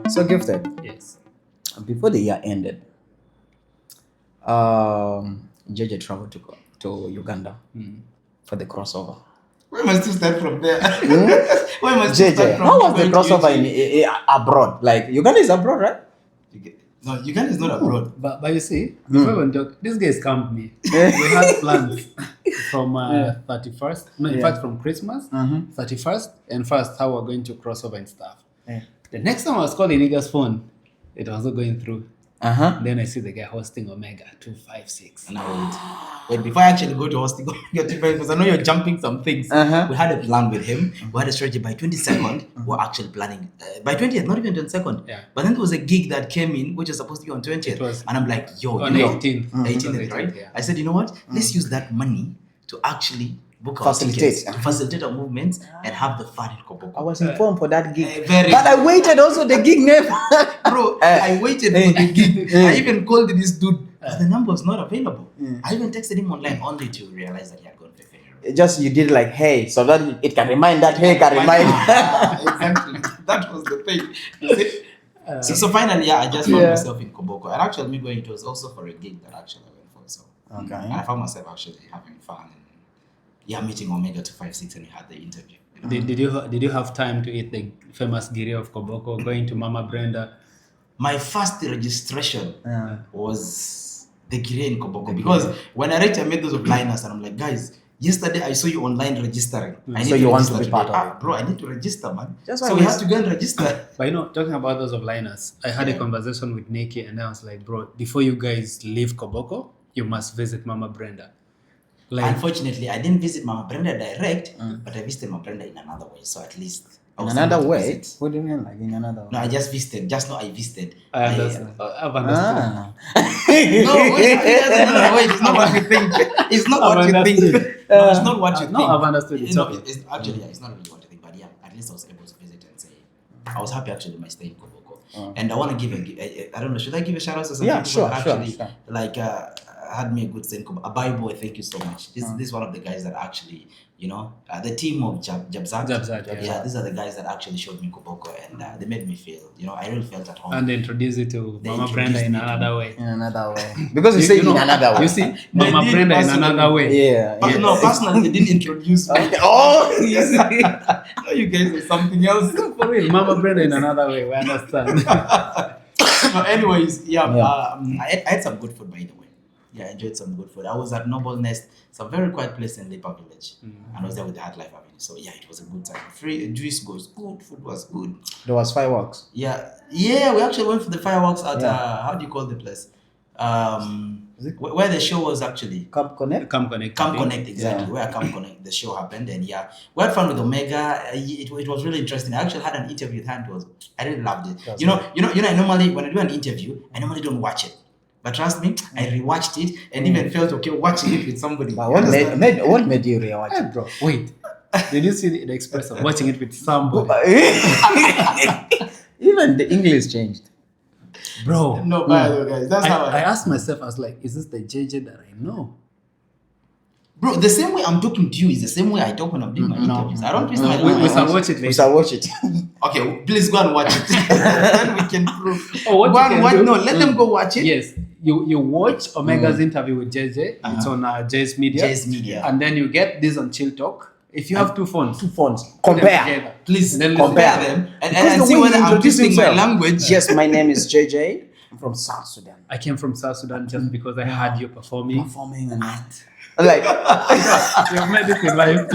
So Gifted, Yes. before the year ended, JJ traveled to Uganda for the crossover. Where must you start from there? Where must you start JJ, from? how was the going to crossover Egypt? abroad? Like Uganda is abroad, right? No, Uganda is not abroad. But you see, before we talk, this guy scammed me. We had plans from 31st. No, in fact, from Christmas, 31st, and first how we're going to cross over and stuff. Yeah. The next time I was calling nigga's phone, it was not going through. Then I see the guy hosting Omega 256. No, wait, before I actually go to hosting, because I know you're jumping some things. We had a plan with him. We had a strategy by 22nd. We're actually planning by 20th, not even 22nd. Yeah. But then there was a gig that came in, which was supposed to be on 20th. It was and I'm like, yo, on you know, 18th. 18th, right? Yeah. I said, you know what? Let's use that money to actually book our Facilitate. tickets, to facilitate our movements, and have the fun in Koboko. I was informed for that gig, Very but I waited also the gig name. Bro, I waited for the gig. I even called this dude, but the number was not available. I even texted him online only to realize that he had gone to failure. Just you did like hey, so that it can remind that hey can remind. Exactly. That was the thing. So finally, I just found myself in Koboko. And actually, me going, it was also for a gig that actually I went for. So Okay. and I found myself actually having fun. And meeting Omega 256, and we had the interview. Did you have time to eat the famous giri of Koboko, going to Mama Brenda? My first registration was the Gire in Koboko, because when I read, I made those of liners, and I'm like, guys, yesterday I saw you online registering. I need So you want to register be part today. of it? Bro, I need to register, man. That's why So we had to go and register. But talking about those of liners, I had a conversation with Nikki, and I was like, bro, before you guys leave Koboko, you must visit Mama Brenda. Like, Unfortunately, I didn't visit Mama Brenda direct, but I visited Mama Brenda in another way. So at least I In was another able to way? visit. What do you mean like in another way? No, I just visited. Just know I visited. I understand. I've understood. No, wait, it's not what you think. It's not what you think. No, it's not what you think. No, I've understood. It's No, okay. it's actually, it's not really what you think. But yeah, at least I was able to visit and say, I was happy actually with my stay in Koboko. And I want to give I don't know, should I give a shout out to some Yeah, people sure, that sure, actually sure. like had me a good stay in Koboko. Abai boy, thank you so much. This is one of the guys that actually, you know, the team of Jabzat. Jabzat, These are the guys that actually showed me Koboko, and they made me feel, you know, I really felt at home. And they introduced you to They Mama Brenda in introduced me to- another way. In another way. Because you say in another way. You see, Mama did Brenda in personally. another way. Yeah. But no, personally, they didn't introduce me. Oh, you see. No, you guys are something else. For real, Mama Brenda in another way. We understand. No, anyways, I had some good food, by the way. Yeah, I enjoyed some good food. I was at Noble Nest, it's a very quiet place in Lipa Village. And I was there with the Hard Life Avenue. So yeah, it was a good time. Free juice was good, food was good. There was fireworks. Yeah, we actually went for the fireworks at how do you call the place? Where the show was actually. Camp Connect? Come connect. Camp Connect, exactly. Yeah. Where Camp Connect, the show happened, and we had fun with Omega. It was really interesting. I actually had an interview with her. I really loved it. That's You know. I normally, when I do an interview, I normally don't watch it. But trust me, I rewatched it and even felt okay watching it with somebody. But what made you rewatch Hey, it? bro, wait. Did you see the express of watching it with somebody? Even the English changed. Bro. No, by the way, guys, that's how I asked myself, I was like, is this the JJ that I know? Bro, the same way I'm talking to you is the same way I talk when I'm doing my interviews. I don't twist my We language. shall watch it We later. shall watch it. Okay, please go and watch it. Then we can prove. Oh, what Go you and can watch. do- No, let them go watch it. Yes, you watch Omega's interview with JJ. It's on Jay's Media. Jay's Media. And then you get this on Chill Talk. If you have two phones, Two phones. put them Compare. together. Please And then compare listen. them and Because the see way whether he I'm introduced twisting my himself. language. Yes, my name is JJ. I'm from South Sudan. I came from South Sudan just because I heard you performing. Performing and like You've made it in life.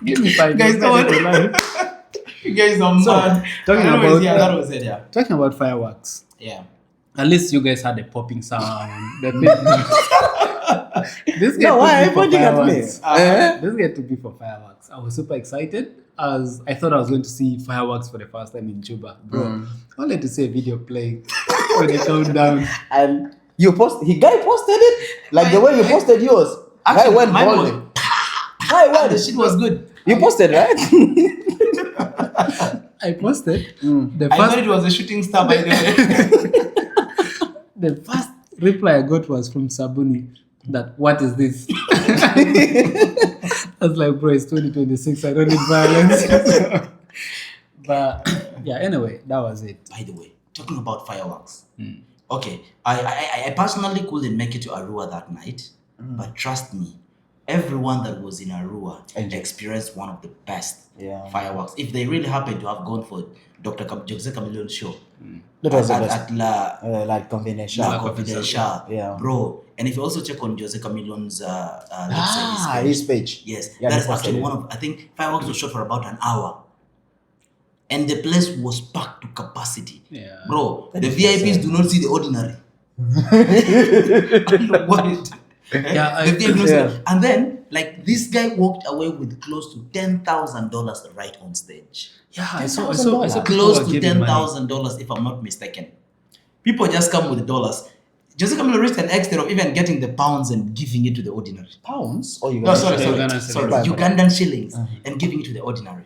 Give me 5 Guys, minutes. don't- In life. You guys are mad. talking Anyways, about- yeah, that was it. Yeah, Talking about fireworks. yeah. At least you guys had a popping sound. This No, why are you pointing at me? This get to be for fireworks. I was super excited as I thought I was going to see fireworks for the first time in Juba. Bro, only to see a video playing when they countdown. And you posted it like the way you posted yours. Actually, I went mine was- boldly. I The went. shit was good. You posted, right? I posted the I thought first it was a shooting star, by the way. the first reply I got was from Sabuni that what is this? I was like, bro, it's 2026. I don't need violence. But Yeah. Anyway, that was it. By the way, talking about fireworks. Okay, I personally couldn't make it to Arua that night, but trust me, everyone that was in Arua experienced one of the best fireworks. If they really happened to have gone for Dr. Jose Chameleon's show, That was the at best. La Confidential. Confidential, bro. And if you also check on Jose Chameleon's his page. yes, Yeah, that he is actually posted one of, I think fireworks was shot for about an hour. And the place was packed to capacity. Yeah. Bro, the VIPs do not see the ordinary. What? Yeah, The VIPs and then, like, this guy walked away with close to $10,000 right on stage. Yeah, I $10,000. saw Close people to were giving money. $10,000, if I'm not mistaken. People just come with dollars. Jose Camilo reached an extent of even getting the pounds and giving it to the ordinary. Pounds? Or No, sorry, Ugandan Ugandan shillings and giving it to the ordinary.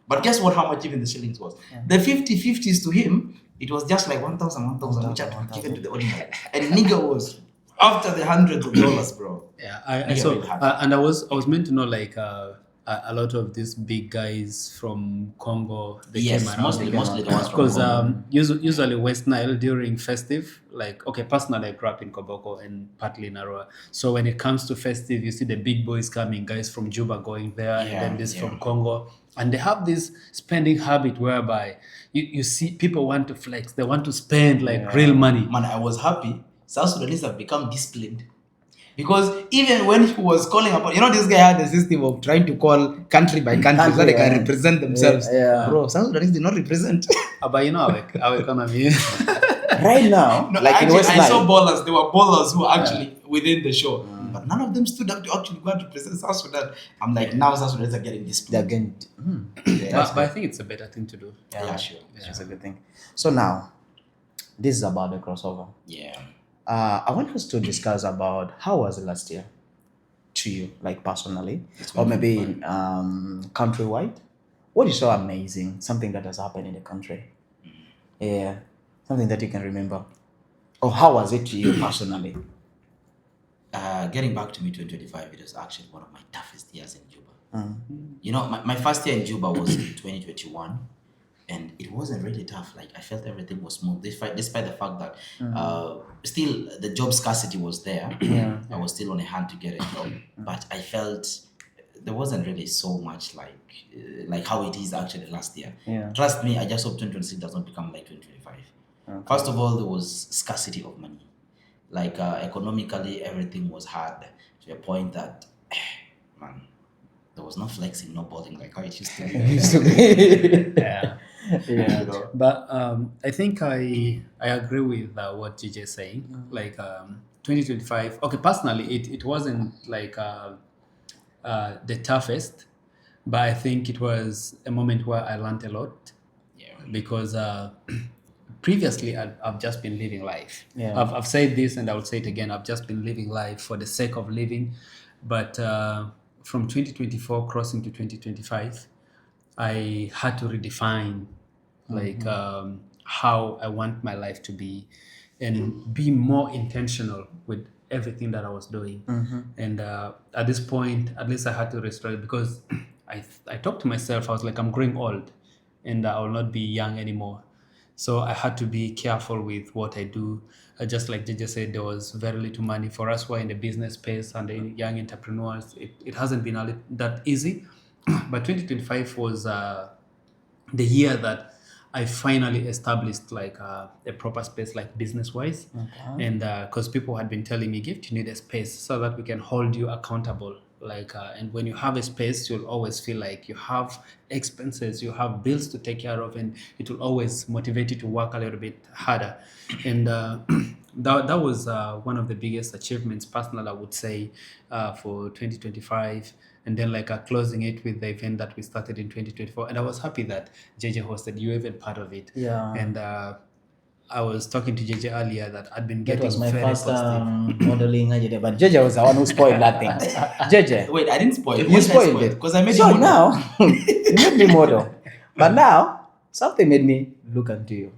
But guess what? How much even the shillings was? The 50-50s to him, it was just like 1,000, which had to be given to the ordinary. And nigga was after the hundreds of dollars, bro. Yeah, I saw, and I was meant to know like a lot of these big guys from Congo. They came around. Mostly the ones from Because Congo. usually West Nile during festive, like okay, personally I grew up in Koboko and partly in Arua. So when it comes to festive, you see the big boys coming, guys from Juba going there, and then this from Congo. And they have this spending habit whereby you see people want to flex. They want to spend like real money. Man, I was happy. South Sudanese have become disciplined. Because even when he was calling upon, this guy had a system of trying to call country by country so they can represent themselves. Bro, South Sudanese did not represent. But our economy. Right now, No, like actually, in West I Nile. saw ballers. There were ballers who were actually within the show. But none of them stood up to actually go and represent South Sudan. I'm like, now South Sudanese are getting They're disciplined. getting, But I think it's a better thing to do. Yeah, sure. It's a good thing. So now, this is about the crossover. Yeah. I want us to discuss about how was it last year to you, like personally, or maybe countrywide. What is so amazing? Something that has happened in the country. Yeah, something that you can remember. Or how was it to you personally? Getting back to me 2025, it was actually one of my toughest years in Juba. My first year in Juba was in 2021. And it wasn't really tough. Like, I felt everything was smooth, despite the fact that still the job scarcity was there. I was still on a hand to get a job, but I felt there wasn't really so much like how it is actually last year. Trust me, I just hope 2026 doesn't become like 2025. First of all, there was scarcity of money. Like economically, everything was hard to a point that, man, there was no flexing, no balling like how it used to be. Yeah. But I think I agree with what Jay J is saying. Like 2025. Okay, personally, it wasn't like the toughest, but I think it was a moment where I learned a lot. Because previously I've just been living life. I've said this and I will say it again. I've just been living life for the sake of living, but from 2024 crossing to 2025, I had to redefine like how I want my life to be and be more intentional with everything that I was doing. And at this point, at least I had to restore it because I talked to myself. I was like, I'm growing old and I will not be young anymore. So I had to be careful with what I do. Just like Jay J said, there was very little money for us who are in the business space and the young entrepreneurs. It hasn't been that easy. But 2025 was the year that I finally established like a proper space, like business-wise. And because people had been telling me, Gift, you need a space so that we can hold you accountable. Like, and when you have a space, you'll always feel like you have expenses, you have bills to take care of, and it will always motivate you to work a little bit harder. And that was one of the biggest achievements, personal, I would say, for 2025. And then like closing it with the event that we started in 2024. And I was happy that Jay J hosted, you were even part of it. And I was talking to Jay J earlier that I'd been getting That was my very first positive. modeling, but Jay J was the one who spoiled that thing. Jay J. Wait, I didn't spoil it. You spoiled it. Because I made So you model. now, you made me model. But now, something made me look into you.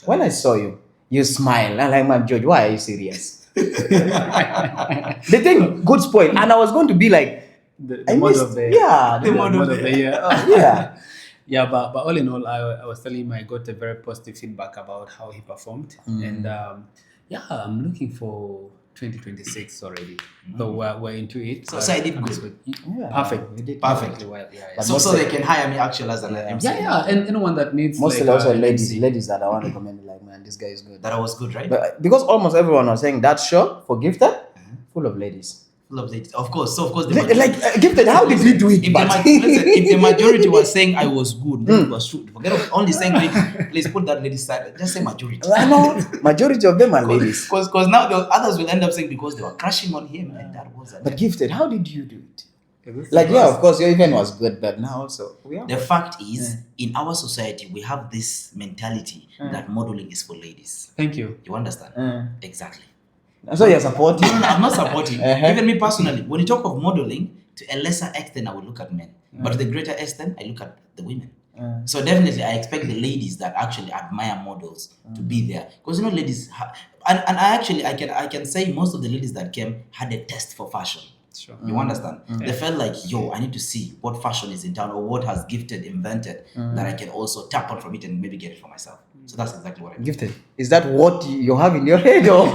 When I saw you, you smile. I'm like, man, George, why are you serious? The thing, good spoil. And I was going to be like, The I model missed, of the yeah, the model of the year. yeah. but all in all, I was telling him I got a very positive feedback about how he performed, and I'm looking for 2026 already. So we're into it. So I did I'm good. Yeah, Perfect. we did Perfect. Well, yeah. But So they can hire me actually as an MC. And anyone that needs mostly like, also an ladies, MC. ladies that I want to recommend, like, man, this guy is good. That I was good, right? But because almost everyone was saying that show for Gifted, full of ladies. Full of ladies. Of course. So of course Gifted, how did we do it? If the majority was saying I was good, then it was true. Forget of only saying ladies. Please put that lady side. Just say majority. I know majority of them are ladies. Because now the others will end up saying because they were crushing on him and that was. But Gifted, how did you do it? Like, Of course, your event was good, but now also The fact is, in our society, we have this mentality that modeling is for ladies. Thank you. You understand? Exactly. So you're supporting? No, I'm not supporting. Even me personally, when you talk of modeling, to a lesser extent, I will look at men. But to the greater extent, I look at the women. So definitely, I expect the ladies that actually admire models to be there. Because ladies, and I can say most of the ladies that came had a taste for fashion. Sure. You understand? They felt like, I need to see what fashion is in town or what has Gifted invented that I can also tap on from it and maybe get it for myself. So that's exactly what I did. Gifted. Is that what you have in your head, or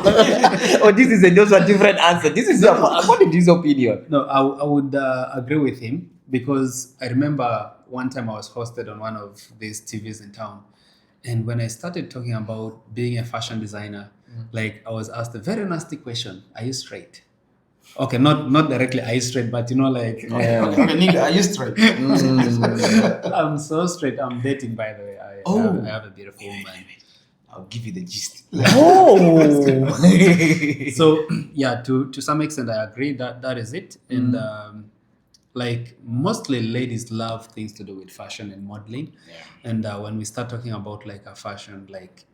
or this is just a different answer? This is according to his opinion. No, I would agree with him, because I remember one time I was hosted on one of these TVs in town, and when I started talking about being a fashion designer, like I was asked a very nasty question: "Are you straight?" Okay, not directly are you straight, but Okay, nigga, are you straight? I'm so straight. I'm dating, by the way. I have a beautiful woman. I'll give you the gist. Oh. So yeah, to some extent I agree that is it. And like mostly ladies love things to do with fashion and modeling. And when we start talking about like a fashion, like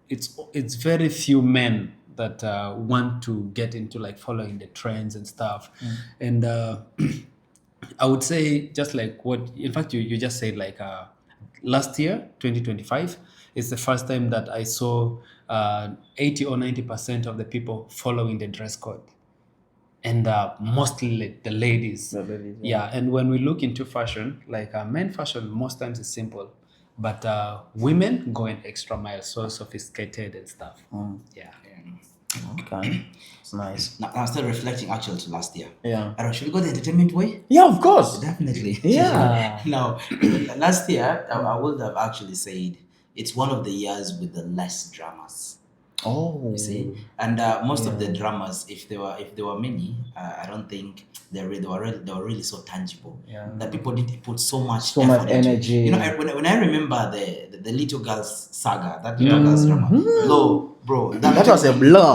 it's very few men that want to get into like following the trends and stuff. And I would say, just like what, in fact, you just said, like last year, 2025, is the first time that I saw 80 or 90% of the people following the dress code. And mostly the ladies. Yeah, and when we look into fashion, like men fashion most times is simple, but women go an extra mile, so sophisticated and stuff. Yeah. Okay, it's nice. Now, I'm still reflecting actually to last year. Yeah. I don't know, should we go the entertainment way? Yeah, of course. Definitely. Yeah. Now, last year, I would have actually said it's one of the years with the less dramas. Oh. You see, and most of the dramas, if there were many, I don't think they were really so tangible. Yeah. That people didn't put so much energy. When I remember the little girls saga, that little girls drama, bro, that was a blur.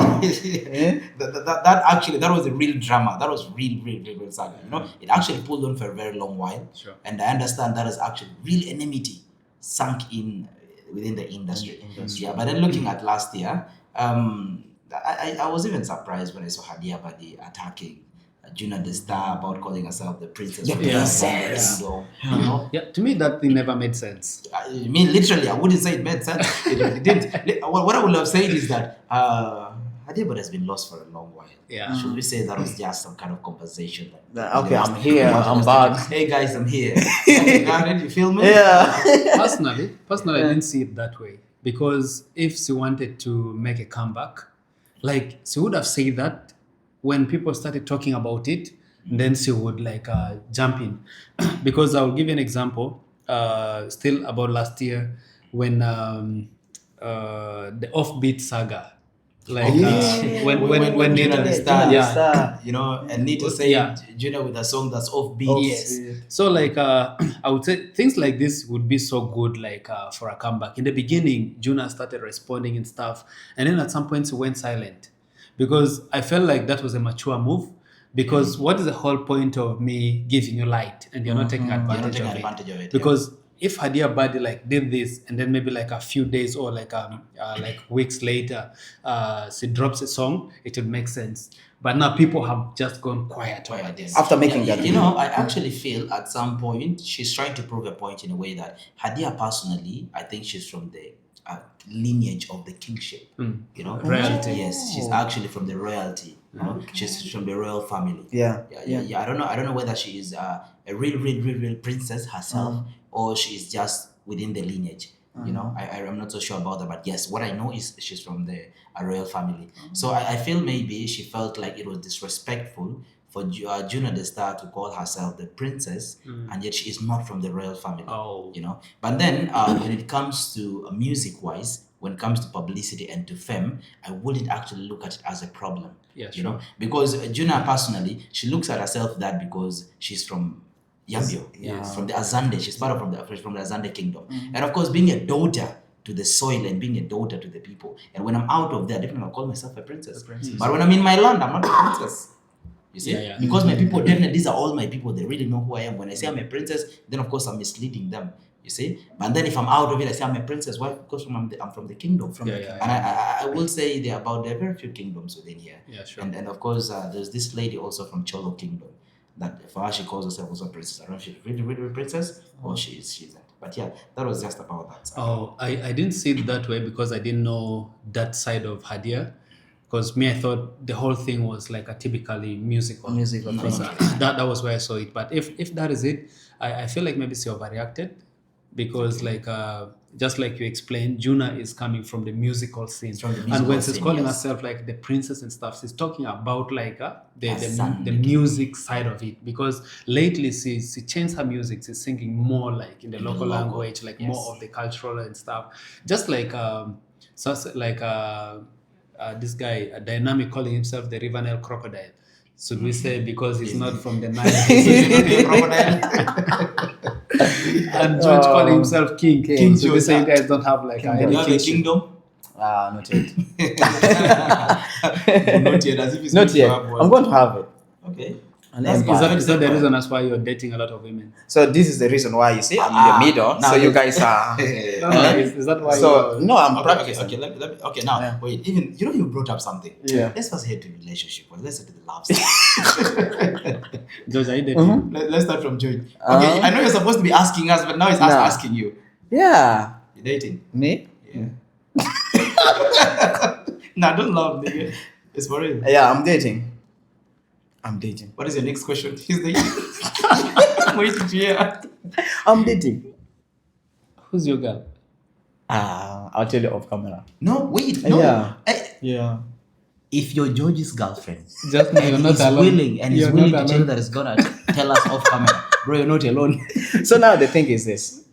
that was a real drama. That was real saga. It actually pulled on for a very long while. Sure. And I understand that is actually real enmity sunk in within the industry. Yeah, but then looking at last year, I was even surprised when I saw Hadia Badi attacking Juna the Star about calling herself the princess. Yeah, to me that thing never made sense. I mean, literally, I wouldn't say it made sense. It didn't. What I would have said is that Hadia Badi has been lost for a long while. Yeah. Should we say that was just some kind of conversation? Okay, I'm here. I'm back. Hey guys, I'm here. Okay, got it? You feel me? Yeah. Personally, I didn't see it that way, because if she wanted to make a comeback, like she would have said that when people started talking about it, then she would like jump in. Because I'll give you an example. Still about last year, when the offbeat saga. Like when Juna the Star, and Nita saying Yeah. Juna with a song that's offbeat. Yes. So like I would say things like this would be so good, like for a comeback. In the beginning, Juna started responding and stuff, and then at some point she went silent, because I felt like that was a mature move. Because what is the whole point of me giving you light and you're not taking advantage of it? Because if Hadia Badi like did this, and then maybe like a few days or like weeks later, she drops a song, it would make sense. But now people have just gone quiet over this. After making that, I actually feel at some point she's trying to prove a point in a way that Hadia personally, I think she's from the lineage of the kingship. Royalty. Yes, she's actually from the royalty. You know, she's from the royal family. Yeah. I don't know. I don't know whether she is a real princess herself, or she is just within the lineage. You know, I'm not so sure about that. But yes, what I know is she's from the a royal family. So I feel maybe she felt like it was disrespectful for Juna the Star to call herself the princess, and yet she is not from the royal family. Oh. You know, but then when it comes to music wise, when it comes to publicity and to fame, I wouldn't actually look at it as a problem. Yeah, You sure. know, because Juna personally, she looks at herself that because she's from Yambio, Yes. from the Azande. She's part of from the Azande kingdom, and of course, being a daughter to the soil and being a daughter to the people. And when I'm out of there, definitely I'll call myself a princess. But when I'm in my land, I'm not a princess. You see, Yeah. because my people, definitely these are all my people. They really know who I am. When I say I'm a princess, then of course I'm misleading them. You see, but then if I'm out of it, I say I'm a princess. Why? Because I'm from the kingdom. And I will say there are very few kingdoms within here. Yeah, sure. And of course there's this lady also from Cholo kingdom that for her she calls herself also a princess. I don't know if she's really a princess or she isn't. But yeah, that was just about that. Oh, I didn't see it that way because I didn't know that side of Hadia. Because me, I thought the whole thing was like a typically musical. Musical Because, thing. that was where I saw it. But if that is it, I feel like maybe she overreacted. Because like just like you explained, Juna is coming from the musical scene. From the And musical when she's scene, calling yes. herself like the princess and stuff, she's talking about like the Azande. music side of it. Because lately she changed her music. She's singing more like in the local language, like yes. more of the cultural and stuff. Just like this guy, a dynamic calling himself the River Nile crocodile. Should we say because he's not from the Nile? And George calling himself King. King So we George, say you guys don't have like You have the kingship. kingdom? Not yet. Not yet, as if it's Not going to yet. have one. I'm going to have it. Okay. An That's empire. Is that the reason as why you're dating a lot of women? So this is the reason why you see I'm in the middle. now So you let's- guys are. No, is that why So you're... no, I'm Okay, practicing. okay, let me, okay, now, Yeah. wait, even, you brought up something. Yeah. Let's first head to relationship. Let's head to the love side. George, are you dating? Let's start from Joy. Okay, I know you're supposed to be asking us, but now it's us No. asking you. Yeah. You dating? Me? Yeah. Nah, don't laugh, nigga. It's for real. Yeah, I'm dating. I'm dating. What is your next question? He's dating. Wait to hear. I'm dating. Who's your girl? I'll tell you off camera. No, wait, no. Yeah. Eh, if you're George's girlfriend, Just know you're and not he's alone. willing, and he's You're willing not to tell you alone. that he's gonna tell us off camera, bro, you're not alone. So now the thing is this.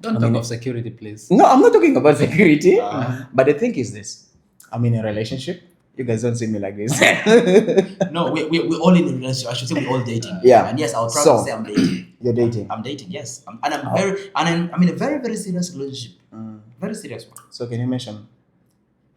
Don't talk of security, please. No, I'm not talking about security. But the thing is this. I'm in a relationship. You guys don't see me like this. No, we're all in a relationship. I should say we're all dating. Yeah. And yes, I'll So- probably say I'm dating. You're dating. I'm dating, yes. I'm in a very, very serious relationship. Very serious one. So can you mention?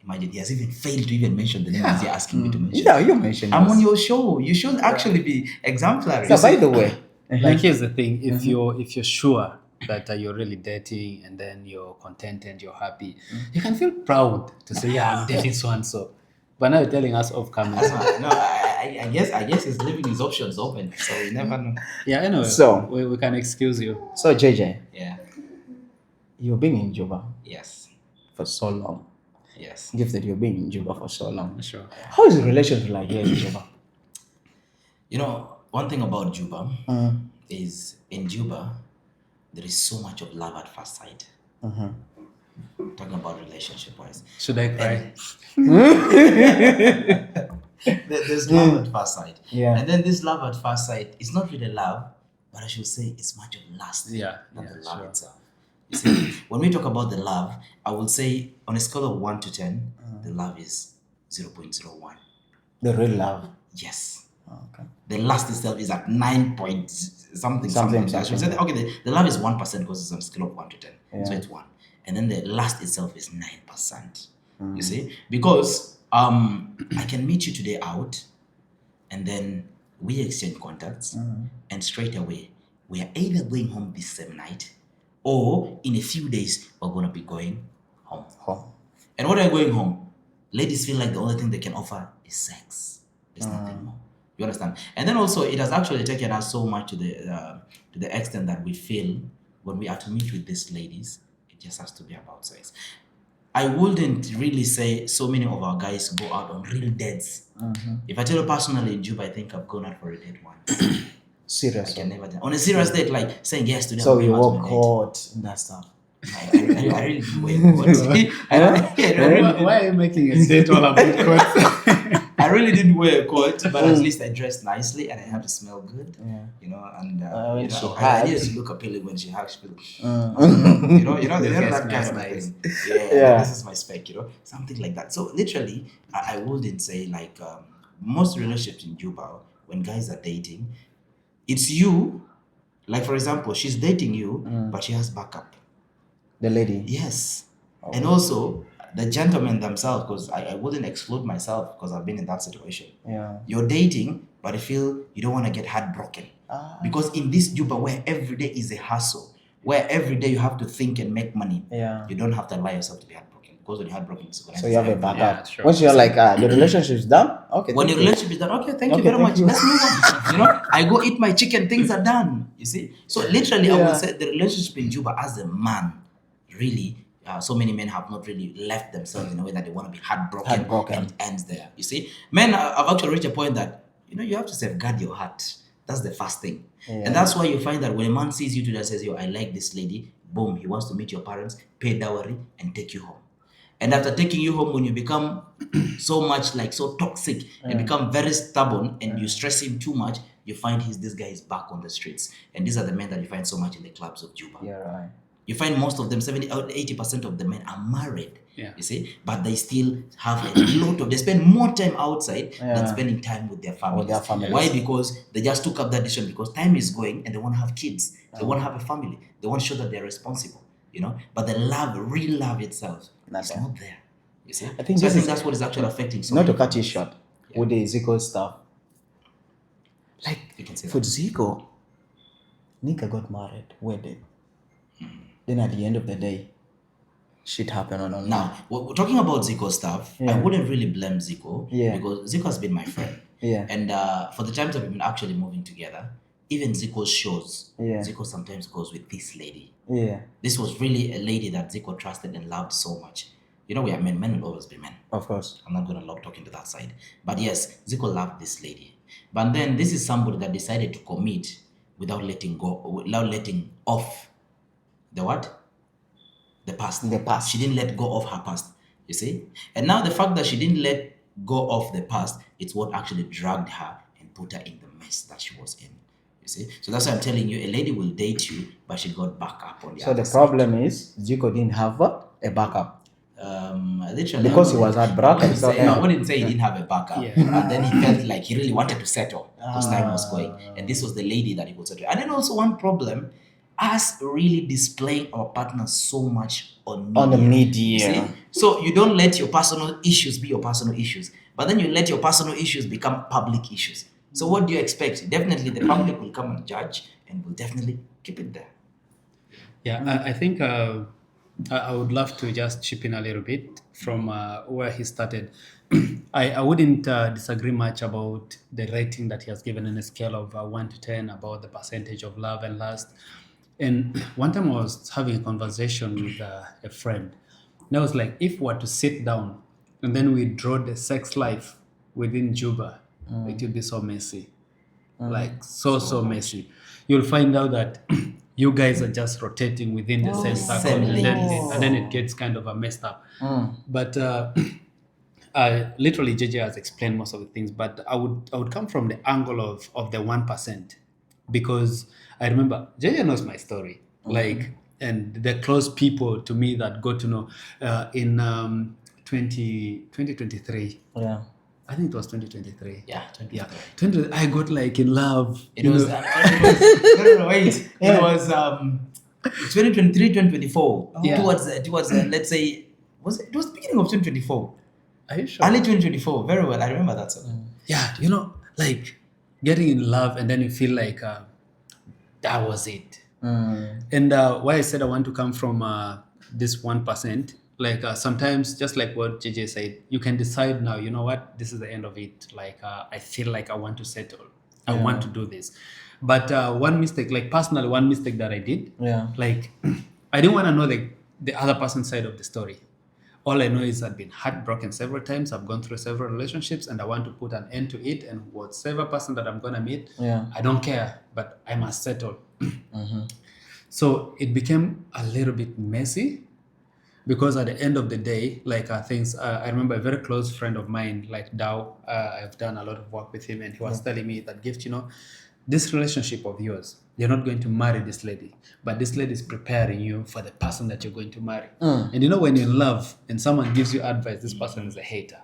Imagine he has even failed to even mention the name as you're asking me to mention. Yeah, you mentioned. I'm yours. on your show. You should actually be exemplary. So by the way, Like here's the thing: if you're sure that you're really dating and then you're content and you're happy, you can feel proud to say, "Yeah, I'm dating so and so." But now you're telling us off camera. No, I guess he's leaving his options open, so we never know. Yeah, anyway. So- we can excuse you. so JJ, Yeah. you've been in Juba Yes. for so long. Yes. Give that you've been in Juba for so long. Sure. How is the relationship like here in Juba? You know, one thing about Juba is in Juba, there is so much of love at first sight. Talking about relationship wise. Should I cry? There's love at first sight. Yeah. And then this love at first sight is not really love, but I should say it's much of lust. Yeah, Not yeah, the love sure. itself. You see, when we talk about the love, I will say on a scale of 1 to 10, the love is 0.01. The real love. Yes. Okay. The lust itself is at 9 point something. Something, I should say that, okay, the love is 1% because it's on a scale of 1 to 10. So it's 1. And then the lust itself is 9%. You see? Because I can meet you today out and then we exchange contacts and straight away we are either going home this same night or in a few days we're going to be going home. And when I'm going home, ladies feel like the only thing they can offer is sex. There's nothing more. You understand? And then also it has actually taken us so much to the extent that we feel when we are to meet with these ladies, it just has to be about sex. I wouldn't really say so many of our guys go out on real dates. If I tell you personally, in Juba, I think I've gone out for a date once. I Serious. can never on a serious date, like saying yes to them. So you walk court and that stuff. I really didn't wear a coat. Why are you making a date all about court? I really didn't wear a coat, but at least I dressed nicely and I had to smell good. Yeah. You know, and When you she know, I hugs. used to look appealing when she hugs people. Mm. You know that kind of nice. thing. Yeah. Yeah, this is my spec, you know, something like that. So literally, I wouldn't say like most relationships in Juba, when guys are dating, it's you. Like for example, she's dating you, but she has backup. The lady. Yes, Okay. and also the gentlemen themselves, because I wouldn't exclude myself because I've been in that situation. Yeah. You're dating, but I feel you don't want to get heartbroken. Because in this Juba where every day is a hustle, where every day you have to think and make money, Yeah. you don't have to allow yourself to be heartbroken. Because when you're heartbroken, it's So you have a backup. Yeah, sure. Once you're like, the relationship is done. Okay. when thank your you. relationship is done, okay, thank you Okay, very thank much. you. Let's move on. You know, I go eat my chicken, things are done. You see? So literally, I Yeah. would say the relationship in Juba as a man, really, so many men have not really left themselves in a way that they want to be heartbroken. And it ends there. You see? Men have actually reached a point that, you know, you have to safeguard your heart. That's the first thing. Yeah. And that's why you find that when a man sees you today and says, yo, I like this lady, boom, he wants to meet your parents, pay dowry, and take you home. And after taking you home, when you become so much like so toxic and become very stubborn and you stress him too much, you find this guy is back on the streets. And these are the men that you find so much in the clubs of Juba. Yeah, right. You find most of them, 70 or 80% of the men are married. Yeah. You see, but they still have a lot of. They spend more time outside than Yeah. spending time with their families. With their families. Why? Because they just took up that decision because time is going and they want to have kids. They want to have a family. They want to show that they're responsible. You know, but the love, real love itself, Not is there. not there. You see, I think so I this think is- that's what is actually affecting. So Not to many cut you families. short Yeah. with the Zico stuff. Like You can say for that. Zico, Nika got married, wedded. Then at the end of the day, shit happened on online. Now, we're talking about Zico stuff. I Yeah. wouldn't really blame Zico Yeah. because Zico has been my friend. Yeah. And for the times that we've been actually moving together, even Zico's shows, Yeah. Zico sometimes goes with this lady. Yeah. This was really a lady that Zico trusted and loved so much. You know, we are men. Men will always be men. Of course. I'm not going to talk into that side. But yes, Zico loved this lady. But then this is somebody that decided to commit without letting off the what? The past. The past. She didn't let go of her past. You see? And now the fact that she didn't let go of the past, it's what actually dragged her and put her in the mess that she was in. You see? So that's why I'm telling you, a lady will date you, but she got back up on the So other the side. problem is Zico didn't have what? A backup. Literally, Because he was heartbroken, so, I wouldn't say he didn't have a backup. Yeah. And then he felt like he really wanted to settle because time was going. And this was the lady that he could settle. And then also one problem, us really displaying our partners so much on media. On the You media. see? So you don't let your personal issues be your personal issues, but then you let your personal issues become public issues. So what do you expect? Definitely the public will come and judge and will definitely keep it there. Yeah, I think I would love to just chip in a little bit from where he started. I wouldn't disagree much about the rating that he has given in a scale of 1 to 10 about the percentage of love and lust. And one time I was having a conversation with a friend. And I was like, if we were to sit down and then we draw the sex life within Juba, it would be so messy. Like so messy. You'll find out that you guys are just rotating within the same circle, Same and then it gets kind of messed up. But literally JJ has explained most of the things, but I would come from the angle of the 1%, because I remember JJ knows my story, like, and the close people to me that got to know in 2023. Yeah. I think it was 2023. Yeah, Yeah, 20, I got like in love. It was, no, wait. It was 2023, 2024. Yeah. Towards let's say, it was the beginning of 2024. Are you sure? Early 2024. Very well. I remember that song. Yeah, like getting in love and then you feel like that was it. And why I said I want to come from this 1%, like sometimes, just like what JJ said, you can decide now, you know what, this is the end of it. Like I feel like I want to settle. I want to do this. But one mistake, like personally, one mistake that I did, Yeah. like I didn't want to know the other person's side of the story. All I know is I've been heartbroken several times. I've gone through several relationships, and I want to put an end to it. And whatever person that I'm gonna meet, I don't care, but I must settle. So it became a little bit messy, because at the end of the day, like things, I remember a very close friend of mine, like Dow. I've done a lot of work with him, and he was telling me that, Gift, this relationship of yours, you're not going to marry this lady, but this lady is preparing you for the person that you're going to marry. And when you're in love and someone gives you advice, this person is a hater.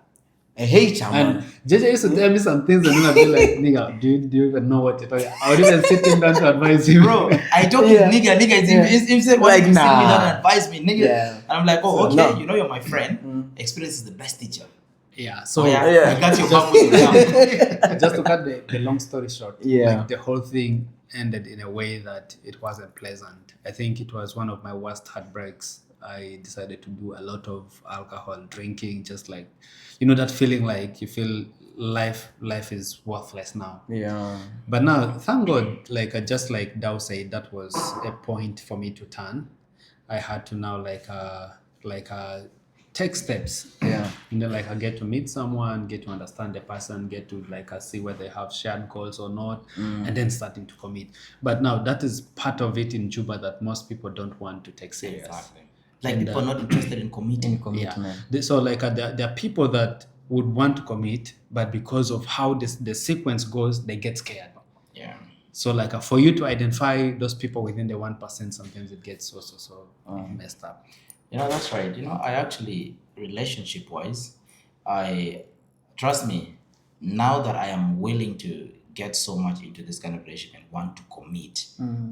A hater, And man. Jay J used to tell me some things, and then I'd be like, nigga, do you even know what you're talking about? I would even sit him down to advise you. Bro, I told you, nigga, it's like, Like, sit me down nah. and advise me, nigga. Yeah. And I'm like, oh, So, okay, no. you're my friend. Experience is the best teacher. Yeah, so I got your back with your thumb. just to cut the long story short, Yeah. like the whole thing ended in a way that it wasn't pleasant. I think it was one of my worst heartbreaks. I decided to do a lot of alcohol, drinking, just like, that feeling like you feel life is worthless now. Yeah. But now, thank God, just like Dow said, that was a point for me to turn. I had to now take steps. Yeah. I get to meet someone, get to understand the person, get to see whether they have shared goals or not, and then starting to commit. But now that is part of it in Juba that most people don't want to take serious. Exactly. Like, people are not interested in committing. Commitment. Yeah. So there are people that would want to commit, but because of how the sequence goes, they get scared. Yeah. So for you to identify those people within the 1%, sometimes it gets so messed up. That's right. I actually, relationship-wise, trust me, now that I am willing to get so much into this kind of relationship and want to commit,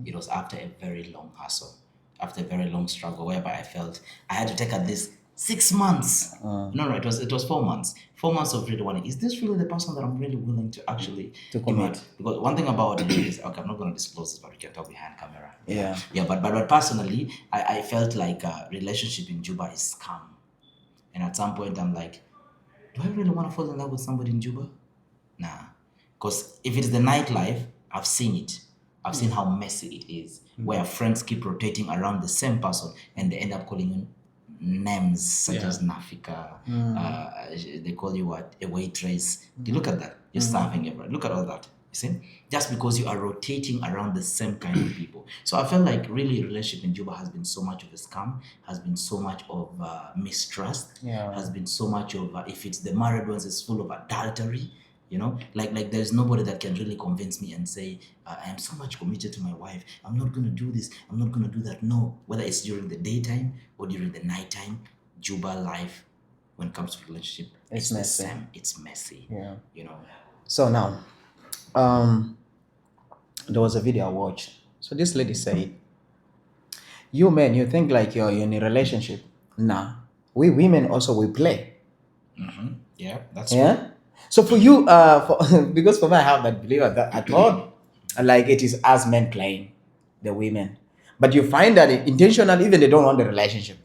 it was after a very long hustle, after a very long struggle, whereby I felt I had to take at least 6 months. No, it was 4 months. 4 months of really wanting, is this really the person that I'm really willing to actually commit? Because one thing about it is, okay, I'm not going to disclose this, but we can talk behind camera. Yeah. But personally, I felt like a relationship in Juba is scam. And at some point, I'm like, do I really want to fall in love with somebody in Juba? Nah. Because if it's the nightlife, I've seen it. I've seen how messy it is, where friends keep rotating around the same person and they end up calling you names such as Nafika. They call you what? A waitress. You look at that. You're serving everyone. Look at all that. You see? Just because you are rotating around the same kind of people. So I felt like really relationship in Juba has been so much of a scam, has been so much of mistrust, has been so much of, if it's the married ones, it's full of adultery. Like there's nobody that can really convince me and say, I am so much committed to my wife. I'm not going to do this. I'm not going to do that. No, whether it's during the daytime or during the nighttime, Juba life, when it comes to relationship, it's messy. The same. It's messy. Yeah. So now, there was a video I watched. So this lady said, you men, you think like you're in a relationship. Nah, we women also, we play. Yeah, that's true. So for you, because for me, I have that belief that I thought like it is as men playing the women, but you find that intentionally, even they don't want the relationship.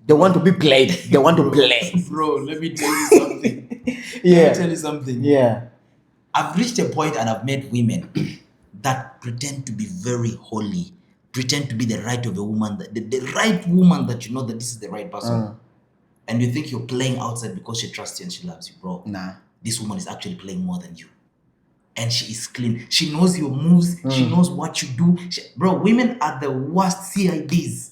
They want to be played. They want to play. Bro, let me tell you something. Yeah. Let me tell you something. Yeah. I've reached a point and I've met women that pretend to be very holy, pretend to be the right of a woman, the right woman that you know that this is the right person. And you think you're playing outside because she trusts you and she loves you, bro. Nah. This woman is actually playing more than you. And she is clean. She knows your moves. She knows what you do. Bro, women are the worst CIDs.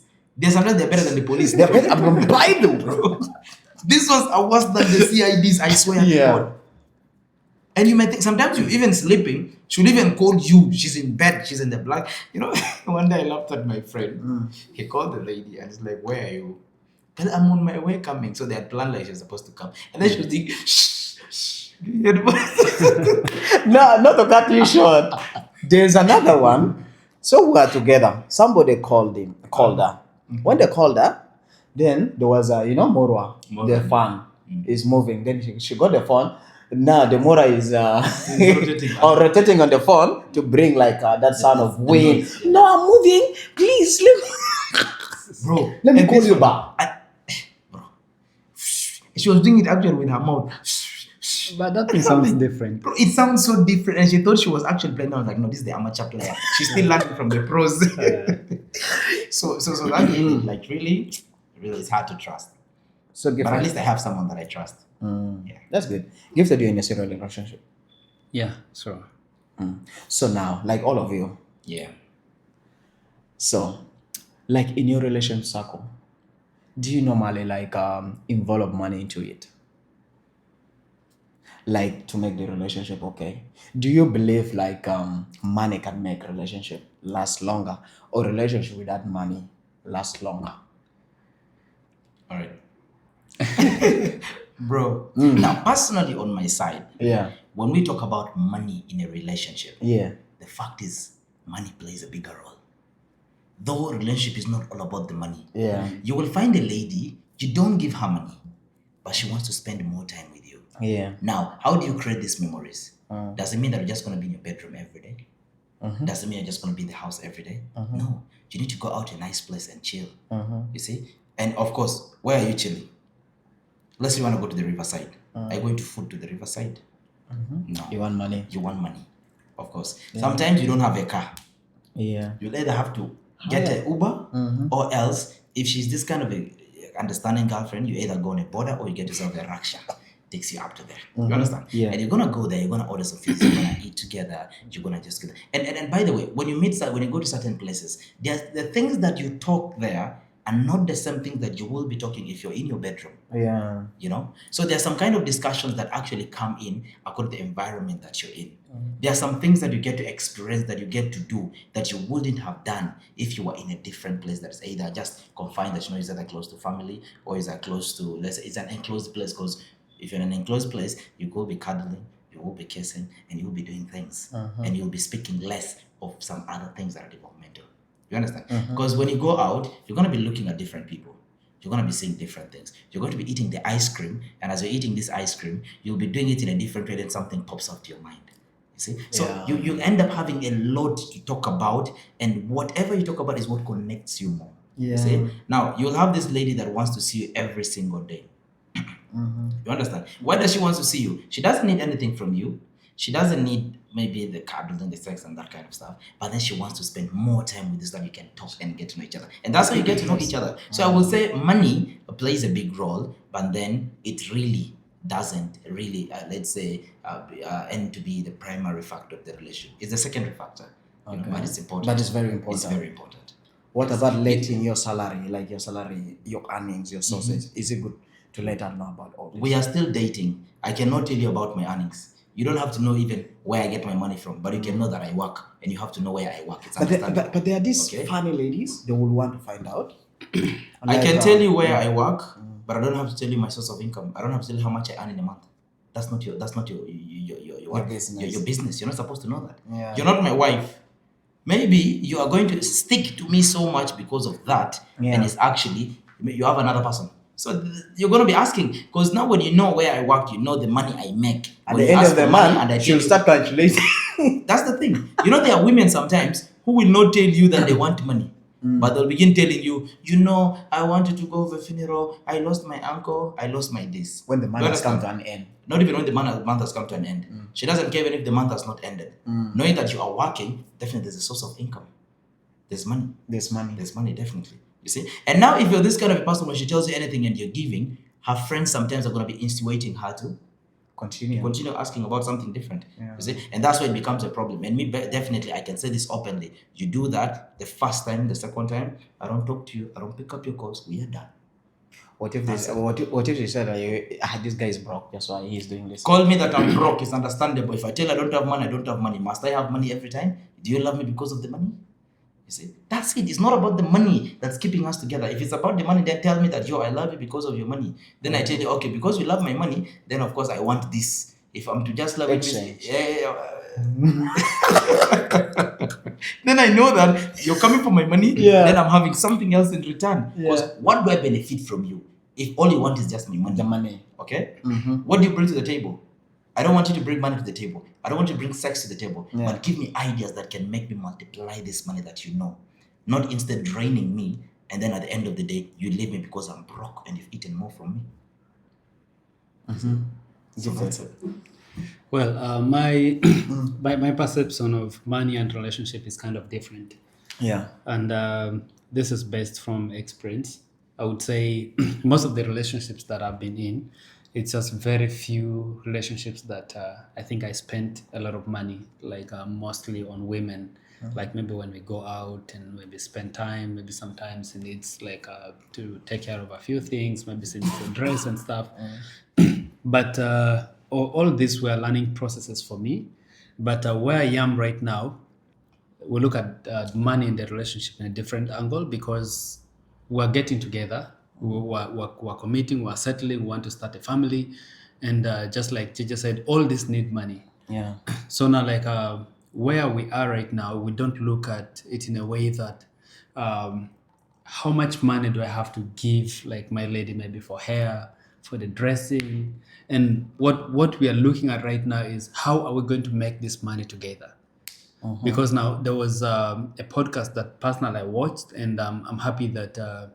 Sometimes they're better than the police. They're better than the Bible, bro. These ones are worse than the CIDs, I swear to God. And you might think, sometimes you're even sleeping, she'll even call you. She's in bed, she's in the black. One day I laughed at my friend. He called the lady and he's like, where are you? And I'm on my way coming. So they had planned like she was supposed to come. And then she was thinking, shh. No, not to cut you short. There's another one. So we are together. Somebody called her. When they called her, then there was a, Morwa. The fan is moving. Then she got the phone. Now the Mora is rotating on the phone to bring that sound of wind. No, I'm moving. Please, bro, let me call you back. Bro, she was doing it actually with her mouth. But that thing sounds different. Bro, it sounds so different, and she thought she was actually playing. I was like, no, this is the amateur player. She's still learning from the pros. So that really, it's hard to trust. So But at least I have someone that I trust. Yeah. That's good. Gifted, you're in a serial relationship. Yeah, sure. So now, like all of you, Yeah. so like in your relationship circle, do you normally like involve money into it? Like to make the relationship okay? Do you believe like money can make relationship last longer or relationship without money last longer? All right. Bro. Now, personally, on my side, Yeah. when we talk about money in a relationship, Yeah. the fact is money plays a bigger role. Though relationship is not all about the money. Yeah. You will find a lady, you don't give her money, but she wants to spend more time with you. Yeah. Now, how do you create these memories? Does it mean that you're just going to be in your bedroom every day? Does it mean you're just going to be in the house every day? No. You need to go out to a nice place and chill. You see? And of course, where are you chilling? Let's say you want to go to the riverside. Are you going to food to the riverside? No. You want money? You want money. Of course. Sometimes you don't have a car. Yeah. You'll either have to get an Uber or else, if she's this kind of a understanding girlfriend, you either go on a border or you get yourself a rickshaw. Takes you up to there. You understand? Yeah. And you're gonna go there, you're gonna order some food, you're gonna eat together, you're gonna just get and by the way, when you go to certain places, there's the things that you talk there are not the same things that you will be talking if you're in your bedroom. Yeah. You know, so there's some kind of discussions that actually come in according to the environment that you're in. There are some things that you get to experience, that you get to do, that you wouldn't have done if you were in a different place that is either just confined, that is either close to family or is that close to, let's say, it's an enclosed place. Because if you're in an enclosed place, you will be cuddling, you will be kissing, and you will be doing things, and you'll be speaking less of some other things that are developmental. You understand? Because when you go out, you're going to be looking at different people. You're going to be seeing different things. You're going to be eating the ice cream, and as you're eating this ice cream, you'll be doing it in a different way, then something pops up to your mind. You see? So you end up having a lot to talk about, and whatever you talk about is what connects you more. Yeah. You see? Now, you'll have this lady that wants to see you every single day. You understand? Why does she want to see you? She doesn't need anything from you. She doesn't need maybe the cuddling, the sex, and that kind of stuff. But then she wants to spend more time with you so that you can talk and get to know each other. And that's how you get to know each other. So I will say money plays a big role, but then it really doesn't really, let's say, end to be the primary factor of the relationship. It's the secondary factor. You know, but it's important. But it's very important. It's very important. What about letting your salary, like your salary, your earnings, your sources? Is it good to let her know about all this? We are still dating. I cannot tell you about my earnings. You don't have to know even where I get my money from, but you can know that I work, and you have to know where I work. It's understandable. But there are these funny ladies, they will want to find out. I can tell you where I work, but I don't have to tell you my source of income. I don't have to tell you how much I earn in a month. That's not your business. Your business. You're not supposed to know that. Yeah. You're not my wife. Maybe you are going to stick to me so much because of that, and it's actually you have another person. So you're going to be asking, because now when you know where I work, you know the money I make. At the end of the month, she'll start calculating. That's the thing. You know, there are women sometimes who will not tell you that they want money. But they'll begin telling you, you know, I wanted to go for a funeral. I lost my uncle. I lost my this. When the month has come to an end. Not even when the month has come to an end. She doesn't care even if the month has not ended. Knowing that you are working, definitely there's a source of income. There's money. There's money. There's money, definitely. You see? And now if you're this kind of a person, when she tells you anything and you're giving, her friends sometimes are going to be insinuating her to continue asking about something different. You see? And that's why it becomes a problem. And me, definitely, I can say this openly. You do that the first time, the second time, I don't talk to you, I don't pick up your calls, we are done. What if she said, this guy is broke, that's why he's doing this? Call me that I'm broke, it's understandable. If I tell you I don't have money, I don't have money. Must I have money every time? Do you love me because of the money? You see, that's it. It's not about the money that's keeping us together. If it's about the money, then tell me that, I love you because of your money. Then I tell you, okay, because you love my money, then of course I want this. If I'm to just love you, then I know that you're coming for my money, then I'm having something else in return. Because what do I benefit from you if all you want is just my money? The money. Okay? What do you bring to the table? I don't want you to bring money to the table. I don't want you to bring sex to the table. But give me ideas that can make me multiply this money that you know. Not instead draining me, and then at the end of the day, you leave me because I'm broke and you've eaten more from me. So that's it. Well, my perception of money and relationship is kind of different. Yeah. And this is based from experience. I would say most of the relationships that I've been in, it's just very few relationships that I think I spent a lot of money, like mostly on women. Like maybe when we go out and maybe spend time, maybe sometimes it needs like to take care of a few things, maybe it needs a dress and stuff. But all these were learning processes for me. But where I am right now, we look at money in the relationship in a different angle because we're getting together, we're committing, we're settling, we want to start a family. And just like Jay J said, all this need money. Yeah. So now, like where we are right now, we don't look at it in a way that how much money do I have to give, like my lady, maybe for hair, for the dressing, and what we are looking at right now is how are we going to make this money together? Because now there was a podcast that personally I watched, and I'm happy that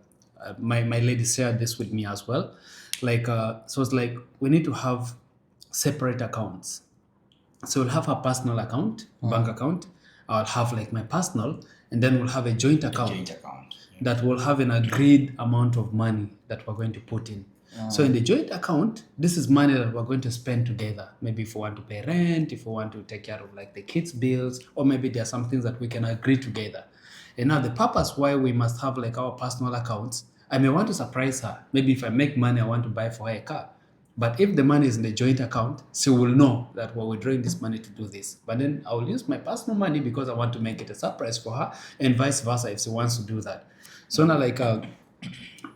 my lady shared this with me as well. Like so, it's like we need to have separate accounts. So we'll have a personal account, bank account. I'll have like my personal, and then we'll have a joint account Joint account. that will have an agreed amount of money that we're going to put in. So in the joint account, this is money that we're going to spend together. Maybe if we want to pay rent, if we want to take care of like the kids' bills, or maybe there are some things that we can agree together. And now the purpose why we must have like our personal accounts, I may want to surprise her. Maybe if I make money, I want to buy for her a car. But if the money is in the joint account, she will know that we're withdrawing this money to do this. But then I will use my personal money because I want to make it a surprise for her, and vice versa if she wants to do that. So now, like,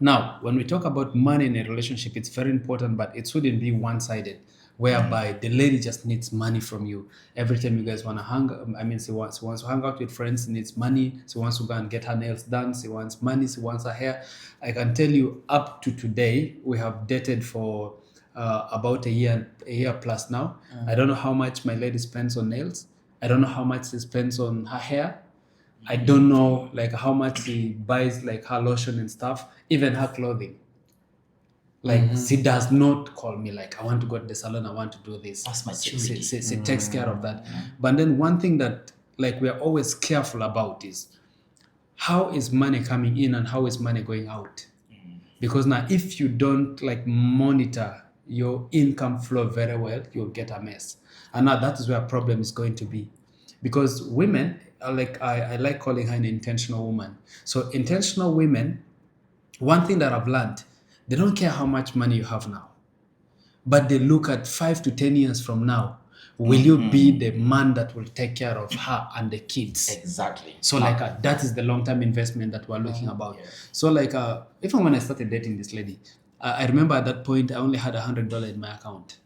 now when we talk about money in a relationship, it's very important, but it shouldn't be one-sided, whereby the lady just needs money from you every time you guys want to hang. I mean, she wants to hang out with friends, needs money. She wants to go and get her nails done. She wants money. She wants her hair. I can tell you, up to today, we have dated for about a year plus now. I don't know how much my lady spends on nails. I don't know how much she spends on her hair. I don't know like how much she buys like her lotion and stuff, even her clothing. Like she does not call me like I want to go to the salon, I want to do this. That's She maturity. takes care of that. But then one thing that like we are always careful about is how is money coming in and how is money going out? Because now if you don't like monitor your income flow very well, you'll get a mess. And now that is where a problem is going to be. Because women, like I like calling her an intentional woman. So intentional women, one thing that I've learned, they don't care how much money you have now, but they look at 5 to 10 years from now. Will you be the man that will take care of her and the kids? Exactly. So like that is the long-term investment that we're looking about. So like even when I started dating this lady, I remember at that point I only had $100 in my account.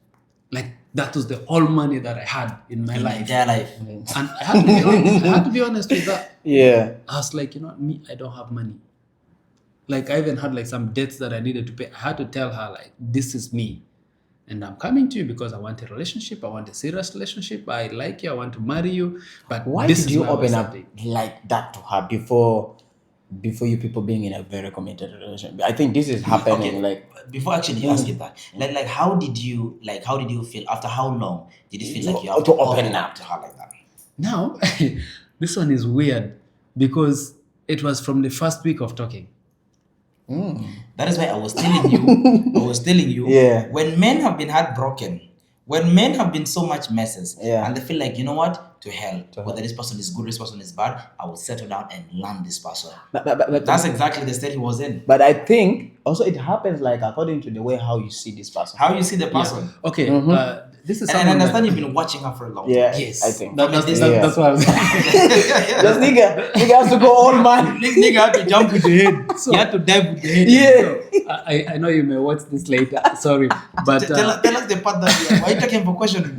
Like that was the all money that I had in my life. Entire life. And I had to be honest, I had to be honest with that. Yeah. I was like, you know, me, I don't have money. Like I even had like some debts that I needed to pay. I had to tell her like, this is me. And I'm coming to you because I want a relationship. I want a serious relationship. I like you. I want to marry you. But Why this did is you where we're open up starting. like that to her before you people being in a very committed relationship? I think this is happening Okay. like Before actually you ask it that, like how did you feel after how long did you feel like you have To to open open up. up to her like that? Now, this one is weird because it was from the first week of talking. That is why I was telling you, Yeah. when men have been heartbroken, when men have been so much messes, Yeah. and they feel like, you know what, to hell, To whether hell. this person is good, this person is bad, I will settle down and learn this person. but That's exactly the state he was in. But I think also it happens like according to the way how you see this person. How you see the person. Okay, this is And I someone understand that, you've been watching her for a long Yeah, time. yes, I think. that's what I was Just nigga has to go all man. Nigga had to jump with the head. So- He had to dive with the head. Yeah. I know you may watch this later. Sorry, but Tell us the part that why are you taking for questioning?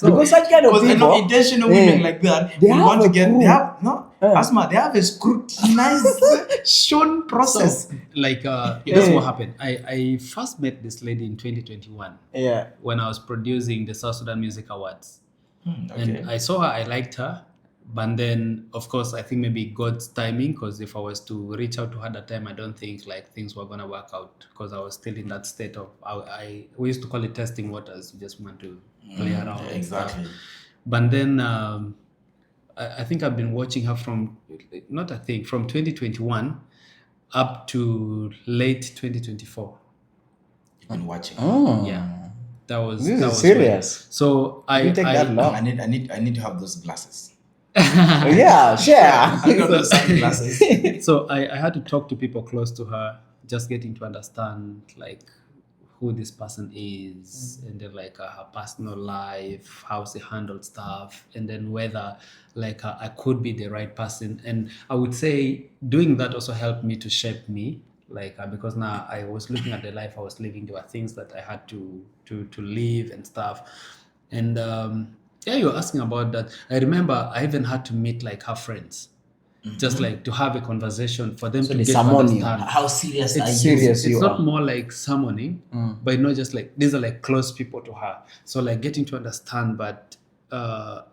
Because such kind of Because I know people, intentional women like that, They will have want to a get. crew. They have no. Asma, they have a scrutinized, shown process. so like that's what happened. I first met this lady in 2021 yeah. when I was producing the South Sudan Music Awards. Okay. And I saw her, I liked her. But then, of course, I think maybe God's timing, because if I was to reach out to her that time, I don't think like things were going to work out because I was still in that state of, we used to call it testing waters. You just want to play around. and stuff. Exactly. But then I think I've been watching her from, not I think, from 2021 up to late 2024. You've been watching. Yeah, that was This that is was serious. when- So It didn't take that long. I need to have those glasses. Yeah, share. I got those sunglasses. So I had to talk to people close to her, just getting to understand like who this person is, and then like her personal life, how she handled stuff, and then whether like I could be the right person. And I would say doing that also helped me to shape me, like because now I was looking at the life I was living. There were things that I had to live and stuff, and yeah, you were asking about that. I remember I even had to meet like her friends, just like to have a conversation for them So to they get to summon you. understand. How serious are It's you? serious. It's you not are. more like summoning, but not just like these are like close people to her. So like getting to understand, but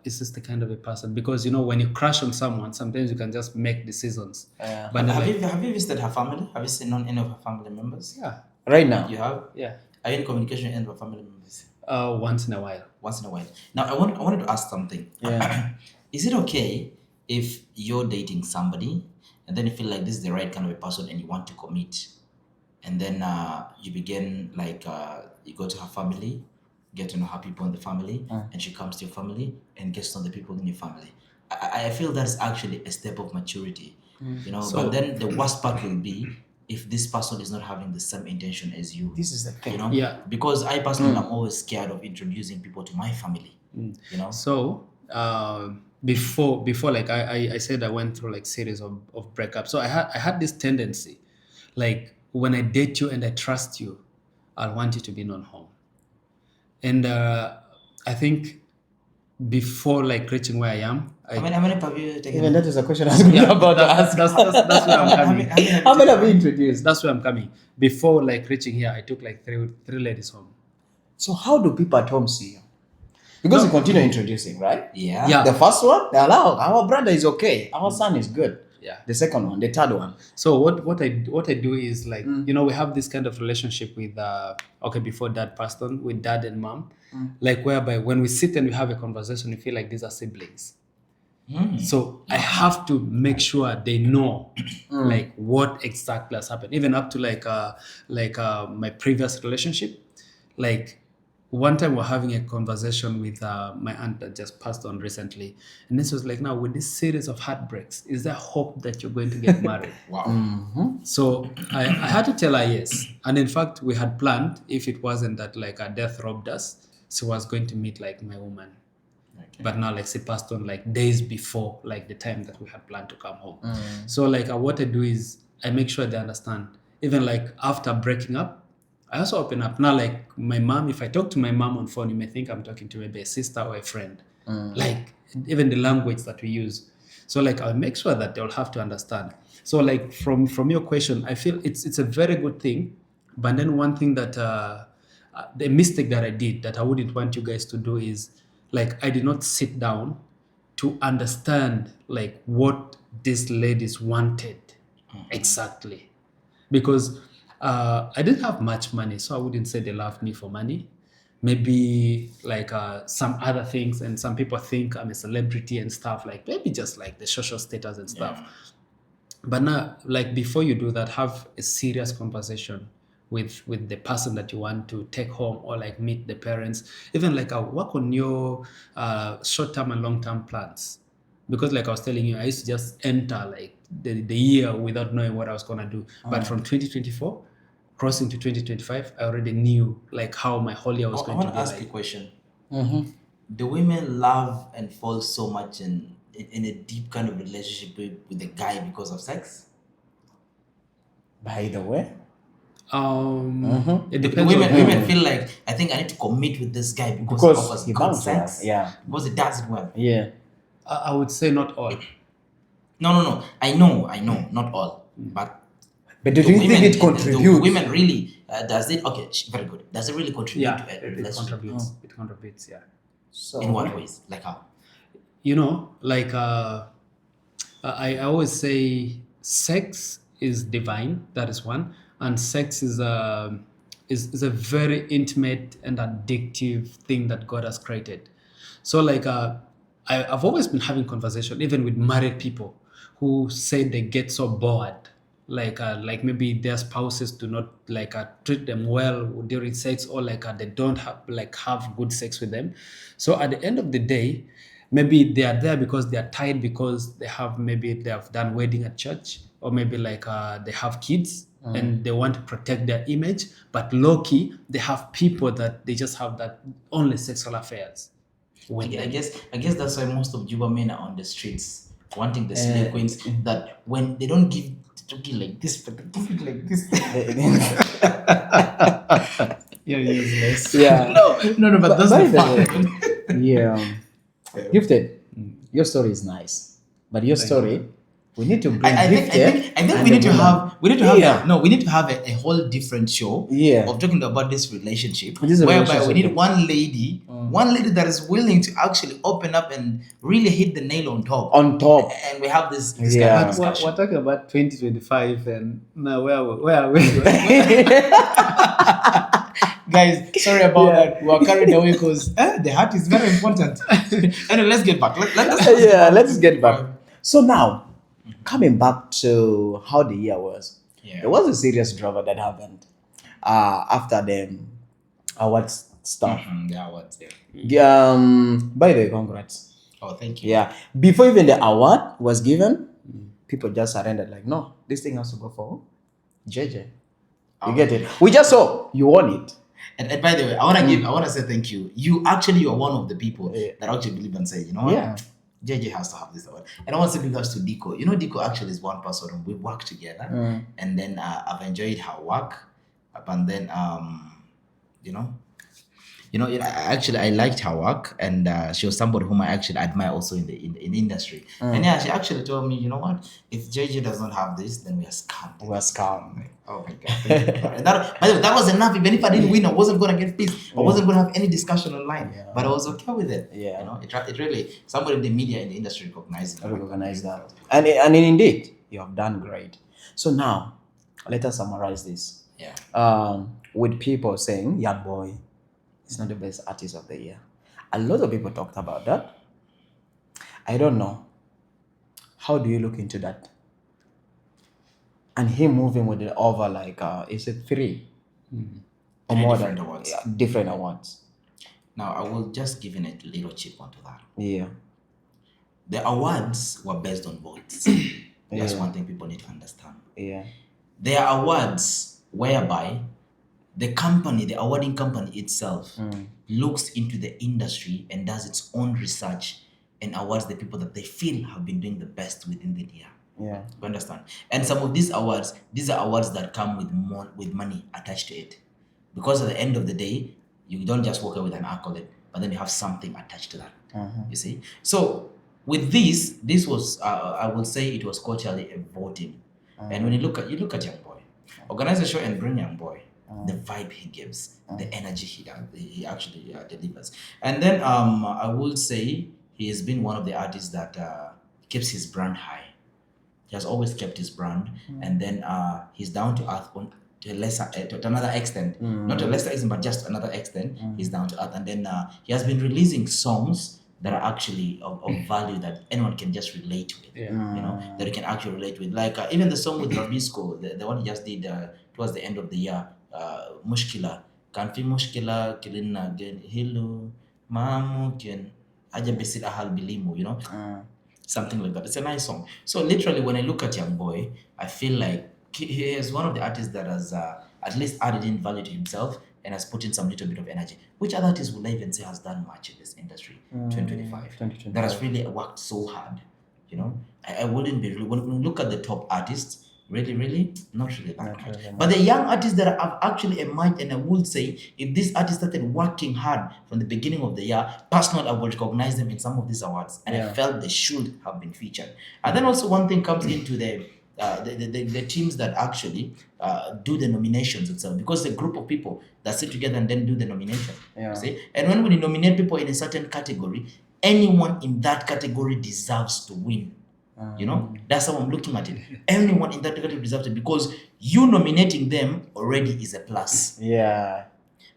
is this the kind of a person? Because when you crush on someone, sometimes you can just make decisions. Yeah. But then, Have like, you visited her family? Have you seen any of her family members? yeah, Right now. You have? yeah, Are you in communication with any of her family members? once in a while. Once in a while. Now, I wanted to ask something. Yeah. Is it okay if you're dating somebody and then you feel like this is the right kind of a person and you want to commit, and then you begin like you go to her family, get to know her people in the family, and she comes to your family and gets to know the people in your family? I feel that's actually a step of maturity, So- but then the worst part will be if this person is not having the same intention as you. This is the thing. Yeah. Because I personally am always scared of introducing people to my family. So before like I said, I went through like series of breakups. So I had this tendency, like when I date you and I trust you, I want you to be non-home. And I think before like reaching where I am, How many have you taken? Even that is a question I was about to ask. that's where I'm coming. How many have you introduced? That's where I'm coming. Before like reaching here, I took like three ladies home. So how do people at home see you? Because you continue introducing, right? Yeah. Yeah. The first one, they allow. Our brother is okay. Our son is good. Yeah. The second one, the third one. So what I do is like we have this kind of relationship with before dad passed on, with dad and mom, like whereby when we sit and we have a conversation, we feel like these are siblings. So I have to make sure they know like what exactly has happened, even up to like my previous relationship. Like one time we're having a conversation with my aunt that just passed on recently, and this was like, now with this series of heartbreaks, is there hope that you're going to get married? Wow. So I had to tell her yes, and in fact we had planned, if it wasn't that like her death robbed us, she was going to meet like my woman. But now like she passed on like days before like the time that we had planned to come home. So like what I do is I make sure they understand. Even like after breaking up, I also open up. Now like my mom, if I talk to my mom on phone, you may think I'm talking to maybe a sister or a friend. Like even the language that we use. So like I'll make sure that they'll have to understand. So like from your question, I feel it's a very good thing. But then one thing that the mistake that I did that I wouldn't want you guys to do is like I did not sit down to understand like what these ladies wanted exactly, because I didn't have much money, so I wouldn't say they loved me for money. Maybe like some other things, and some people think I'm a celebrity and stuff, like maybe just like the social status and stuff. But now, like before you do that, have a serious conversation with the person that you want to take home, or like meet the parents. Even like work on your short-term and long-term plans. Because like I was telling you, I used to just enter like the year without knowing what I was gonna do. But from 2024 crossing to 2025, I already knew like how my whole year was I going want to to be ask like. you a question. Do women love and fall so much in a deep kind of relationship with a guy because of sex? By the way, It The depends on women feel like, I think I need to commit with this guy because he offers he good bangs well. sex. Yeah. Because he does it well. Yeah. I would say not all. No. I know, not all. But But do the you think women- it the contributes? women really, does it? Okay, very good. Does it really contribute Yeah, to a it relationship? contributes. It contributes, yeah. So, In what ways? Like how? Like I always say sex is divine. That is one, and sex is a very intimate and addictive thing that God has created. So like I've always been having conversation, even with married people, who say they get so bored, like maybe their spouses do not treat them well during sex, or they don't have good sex with them. So at the end of the day, maybe they are there because they are tired, because they have done wedding at church, or maybe they have kids and they want to protect their image, but low key they have people that they just have that only sexual affairs with I them. guess that's why most of Juba men are on the streets wanting the slave queens, that when they don't give like this, but they give it like this. You're useless. Yeah. No, but that's by the the fact. way, yeah. Gifted, your story is nice, but your story, we need to bring I think Gifted. we need to have Yeah. we need to have a whole different show Yeah. of talking about this relationship, This is a whereby we relationship. need one lady that is willing to actually open up and really hit the nail on top. On top. And we have this Yeah. kind of We're discussion. talking about 2025, and now where are we? Guys, sorry about Yeah. that. We are carried away because the heart is very important. Anyway, let's get back. Let's get back. So now, coming back to how the year was, Yeah. there was a serious drama that happened after the awards stuff. The awards, yeah. By the way, congrats. Oh, thank you. Yeah, before even the award was given, people just surrendered. Like, no, this thing has to go for JJ. You get it? We just saw you won it. And by the way, I want to say thank you. You are one of the people that actually believe and say, you know what? Yeah. JJ has to have this award. And I want to say big ups to Diko. You know, Diko actually is one person. We work together, and then I've enjoyed her work. And then I liked her work, and she was somebody whom I actually admire also in the industry. And yeah, she actually told me, you know what? If JJ does not have this, then we are scammed. We are scammed. Like, oh my god! Thank you. And that, by the way, that was enough. Even if I didn't win, I wasn't gonna get pissed. I wasn't gonna have any discussion online. Yeah. But I was okay with it. Yeah. You know, it really somebody in the media in the industry recognized I it. recognize that. And indeed, you have done great. So now, let us summarize this. Yeah. With people saying, Young Boy is not the best artist of the year. A lot of people talked about that. I don't know. How do you look into that? And him moving with the over is it 3? Or more different than awards. Yeah, different awards. Now I will just give in a little chip onto that. Yeah. The awards were based on votes. That's one thing people need to understand. Yeah. There are awards whereby the awarding company itself looks into the industry and does its own research and awards the people that they feel have been doing the best within the year. Yeah. You understand? And some of these are awards that come with money attached to it. Because at the end of the day, you don't just walk away with an accolade, but then you have something attached to that. You see? So with this was I will say it was culturally a voting. And when you look at Young Boy, organize a show and bring Young Boy. The vibe he gives, the energy he actually delivers. And then I will say he has been one of the artists that keeps his brand high. He has always kept his brand, and then he's down to earth to another extent. Not a lesser extent, but just another extent. He's down to earth, and then he has been releasing songs that are actually of value that anyone can just relate with. Yeah. You know, that you can actually relate with. Like even the song with Rabisco, the one he just did towards the end of the year, Mushkila. Kan fi mushkila kilina gen hello mamu ken aja besit ahal bilimu, you know? Something like that. It's a nice song. So literally when I look at Young Boy, I feel like he is one of the artists that has at least added in value to himself and has put in some little bit of energy. Which other artist would I even say has done much in this industry? 2025. That has really worked so hard. You know, I wouldn't be really, when we look at the top artists, really, not really that much. But the young artists that have actually emerged, and I would say, if these artists started working hard from the beginning of the year, personally, I would recognize them in some of these awards, and I felt they should have been featured. And then also one thing comes into the teams that actually do the nominations itself, because the group of people that sit together and then do the nomination. You see? And when we nominate people in a certain category, anyone in that category deserves to win. You know, that's how I'm looking at it. Anyone in that category deserves it, because you nominating them already is a plus. Yeah.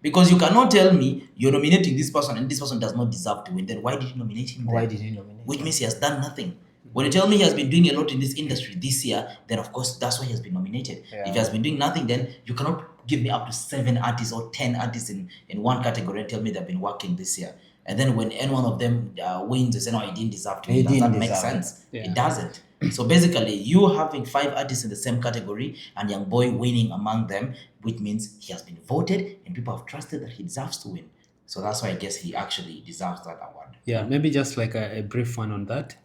Because you cannot tell me you're nominating this person and this person does not deserve to win. Then why did you nominate him? Why did you nominate Which him? means he has done nothing. When you tell me he has been doing a lot in this industry this year, then of course that's why he has been nominated. If he has been doing nothing, then you cannot give me up to 7 artists or 10 artists in one category and tell me they've been working this year. And then when any one of them wins, they say, no, he didn't deserve to win. Does that make sense? It doesn't. So basically, you having 5 artists in the same category and Young Boy winning among them, which means he has been voted and people have trusted that he deserves to win. So that's why I guess he actually deserves that award. Yeah, maybe just like a brief one on that.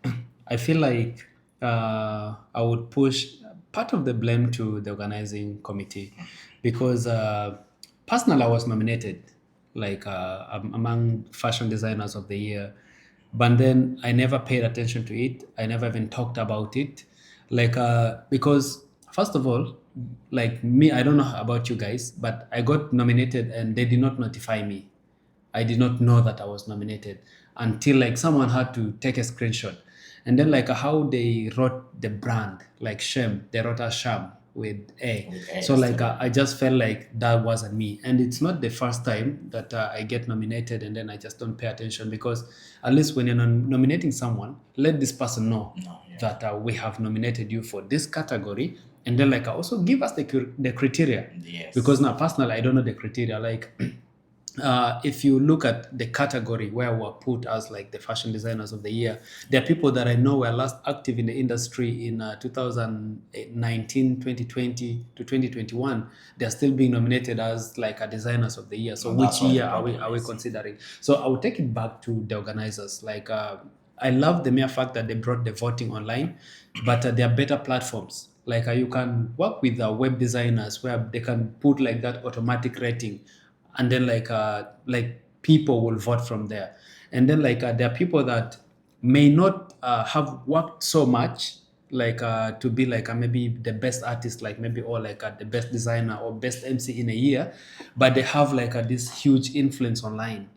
I feel like I would push part of the blame to the organizing committee because personally I was nominated like among fashion designers of the year, but then I never paid attention to it. I never even talked about it, like because first of all, like me, I don't know about you guys, but I got nominated and they did not notify me. I did not know that I was nominated until like someone had to take a screenshot. And then like how they wrote the brand, like Shem, they wrote a Sham with A. So like I just felt like that wasn't me. And it's not the first time that I get nominated and then I just don't pay attention, because at least when you're nominating someone, let this person know that we have nominated you for this category. And then like also give us the criteria. Yes. Because now personally, I don't know the criteria. Like if you look at the category where we're put as like the fashion designers of the year, there are people that I know were last active in the industry in 2019, 2020 to 2021. They're still being nominated as like a designers of the year. So which year are we considering? So I would take it back to the organizers. Like I love the mere fact that they brought the voting online, but there are better platforms. Like you can work with web designers where they can put like that automatic rating, and then like people will vote from there. And then like there are people that may not have worked so much like to be like maybe the best artist, like maybe, or like the best designer or best MC in a year, but they have like this huge influence online,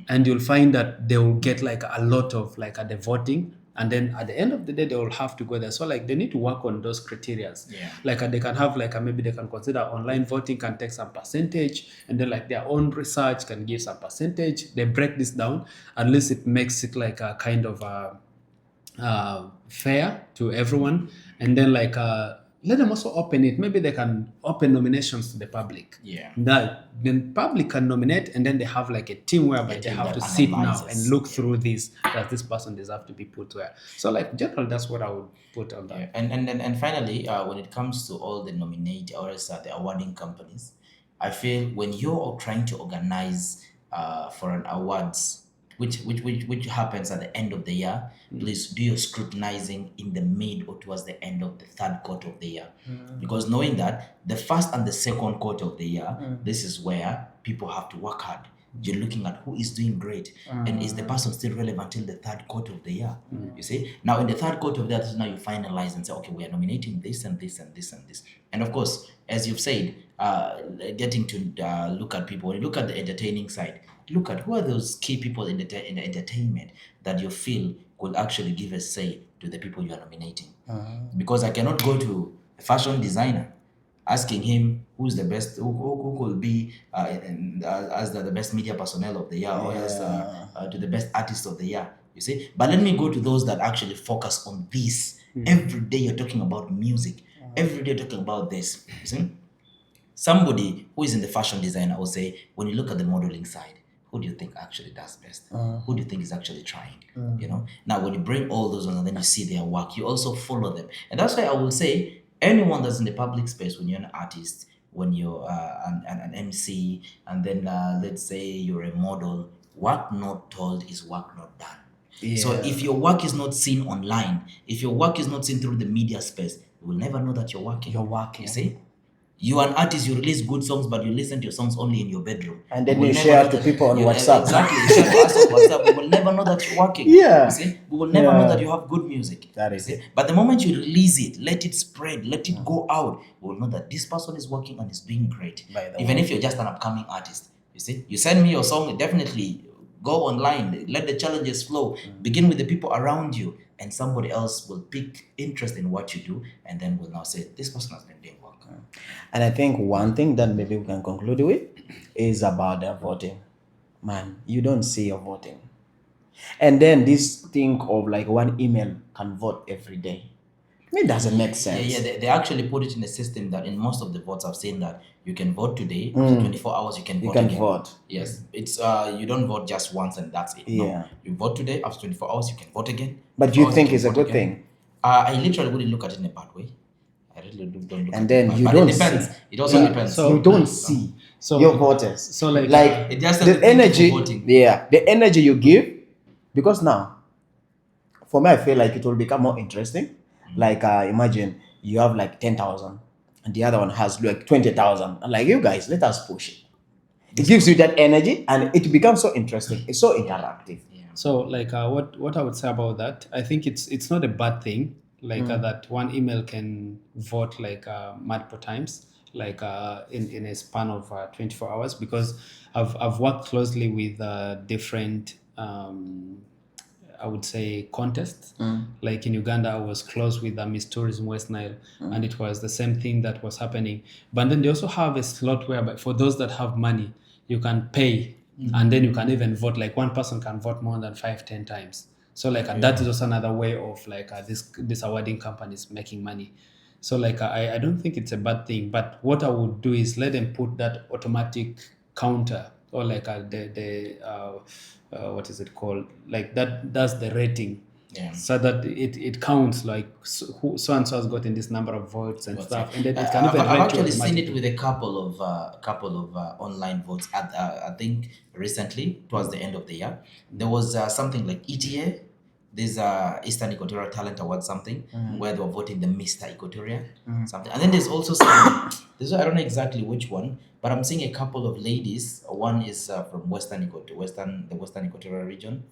and you'll find that they will get like a lot of like the voting, and then at the end of the day they will have to go there. So like they need to work on those criteria. Like they can have like maybe they can consider online voting can take some percentage, and then like their own research can give some percentage. They break this down, at least it makes it like a kind of fair to everyone. And then like let them also open it. Maybe they can open nominations to the public. That then public can nominate, and then they have like a team whereby they have to sit now and look through this. Does this person deserve to be put where? So like general, that's what I would put on that. And finally, when it comes to all the nominate or the awarding companies, I feel when you're trying to organize for an awards, which happens at the end of the year, please do your scrutinizing in the mid or towards the end of the third quarter of the year. Because knowing that the first and the second quarter of the year, this is where people have to work hard. You're looking at who is doing great and is the person still relevant till the third quarter of the year. You see, now in the third quarter of the year, now you finalize and say, okay, we are nominating this and this and this and this. And of course, as you've said, getting to look at people, when you look at the entertaining side, look at who are those key people in the entertainment that you feel could actually give a say to the people you are nominating. Because I cannot go to a fashion designer asking him who's the best, who could be as the best media personnel of the year, or as to the best artist of the year, you see. But let me go to those that actually focus on this. Every day you're talking about music. Every day you're talking about this, you see. Somebody who is in the fashion design, I would say, when you look at the modeling side, who do you think actually does best? Who do you think is actually trying? You know. Now, when you bring all those on and then you see their work, you also follow them, and that's why I will say anyone that's in the public space, when you're an artist, when you're an MC, and then let's say you're a model, work not told is work not done. So if your work is not seen online, if your work is not seen through the media space, you will never know that you're working. You see. You are an artist, you release good songs, but you listen to your songs only in your bedroom. And then you share to people on WhatsApp. Exactly, you share to us on WhatsApp. We will never know that you're working. You see? We will never know that you have good music. That is it. But the moment you release it, let it spread, let it go out, we will know that this person is working and is doing great. Even if you're just an upcoming artist. You see? You send me your song, definitely go online, let the challenges flow. Begin with the people around you, and somebody else will pick interest in what you do, and then will now say, this person has been doing work. And I think one thing that maybe we can conclude with, is about the voting. Man, you don't see your voting. And then this thing of like one email can vote every day. It doesn't make sense. They actually put it in a system that in most of the votes I've seen that you can vote today, after 24 hours you can vote again. Vote. Yes, it's you don't vote just once and that's it. Yeah. No, you vote today, after 24 hours you can vote again. But you think it's a good thing? I literally wouldn't look at it in a bad way. I really don't look And at then it. you But don't it depends. see. It also depends. You don't see your voters. So like It just the energy, voting. the energy you give, because now, for me, I feel like it will become more interesting. Like imagine you have like 10,000, and the other one has like 20,000. And like, you guys, let us push it. It gives you that energy, and it becomes so interesting. It's so interactive. So like what I would say about that, I think it's not a bad thing like that one email can vote like multiple times like in a span of 24 hours, because I've worked closely with different I would say contests. Like in Uganda, I was close with Miss Tourism West Nile, and it was the same thing that was happening. But then they also have a slot whereby for those that have money, you can pay, and then you can even vote. Like one person can vote more than 5-10 times. So like that is also another way of like this awarding companies making money. So like I don't think it's a bad thing. But what I would do is let them put that automatic counter, or like the what is it called? Like that's the rating. So that it counts like so and so has gotten this number of votes and stuff, and then it can even I've rate you actually seen it automatically. with a couple of online votes. I think recently, towards the end of the year, there was something like ETA. There's Eastern Equatorial Talent Award something where they were voting the Mr. Equatoria something, and then there's also some. I don't know exactly which one, but I'm seeing a couple of ladies. One is from the Western Equatorial region,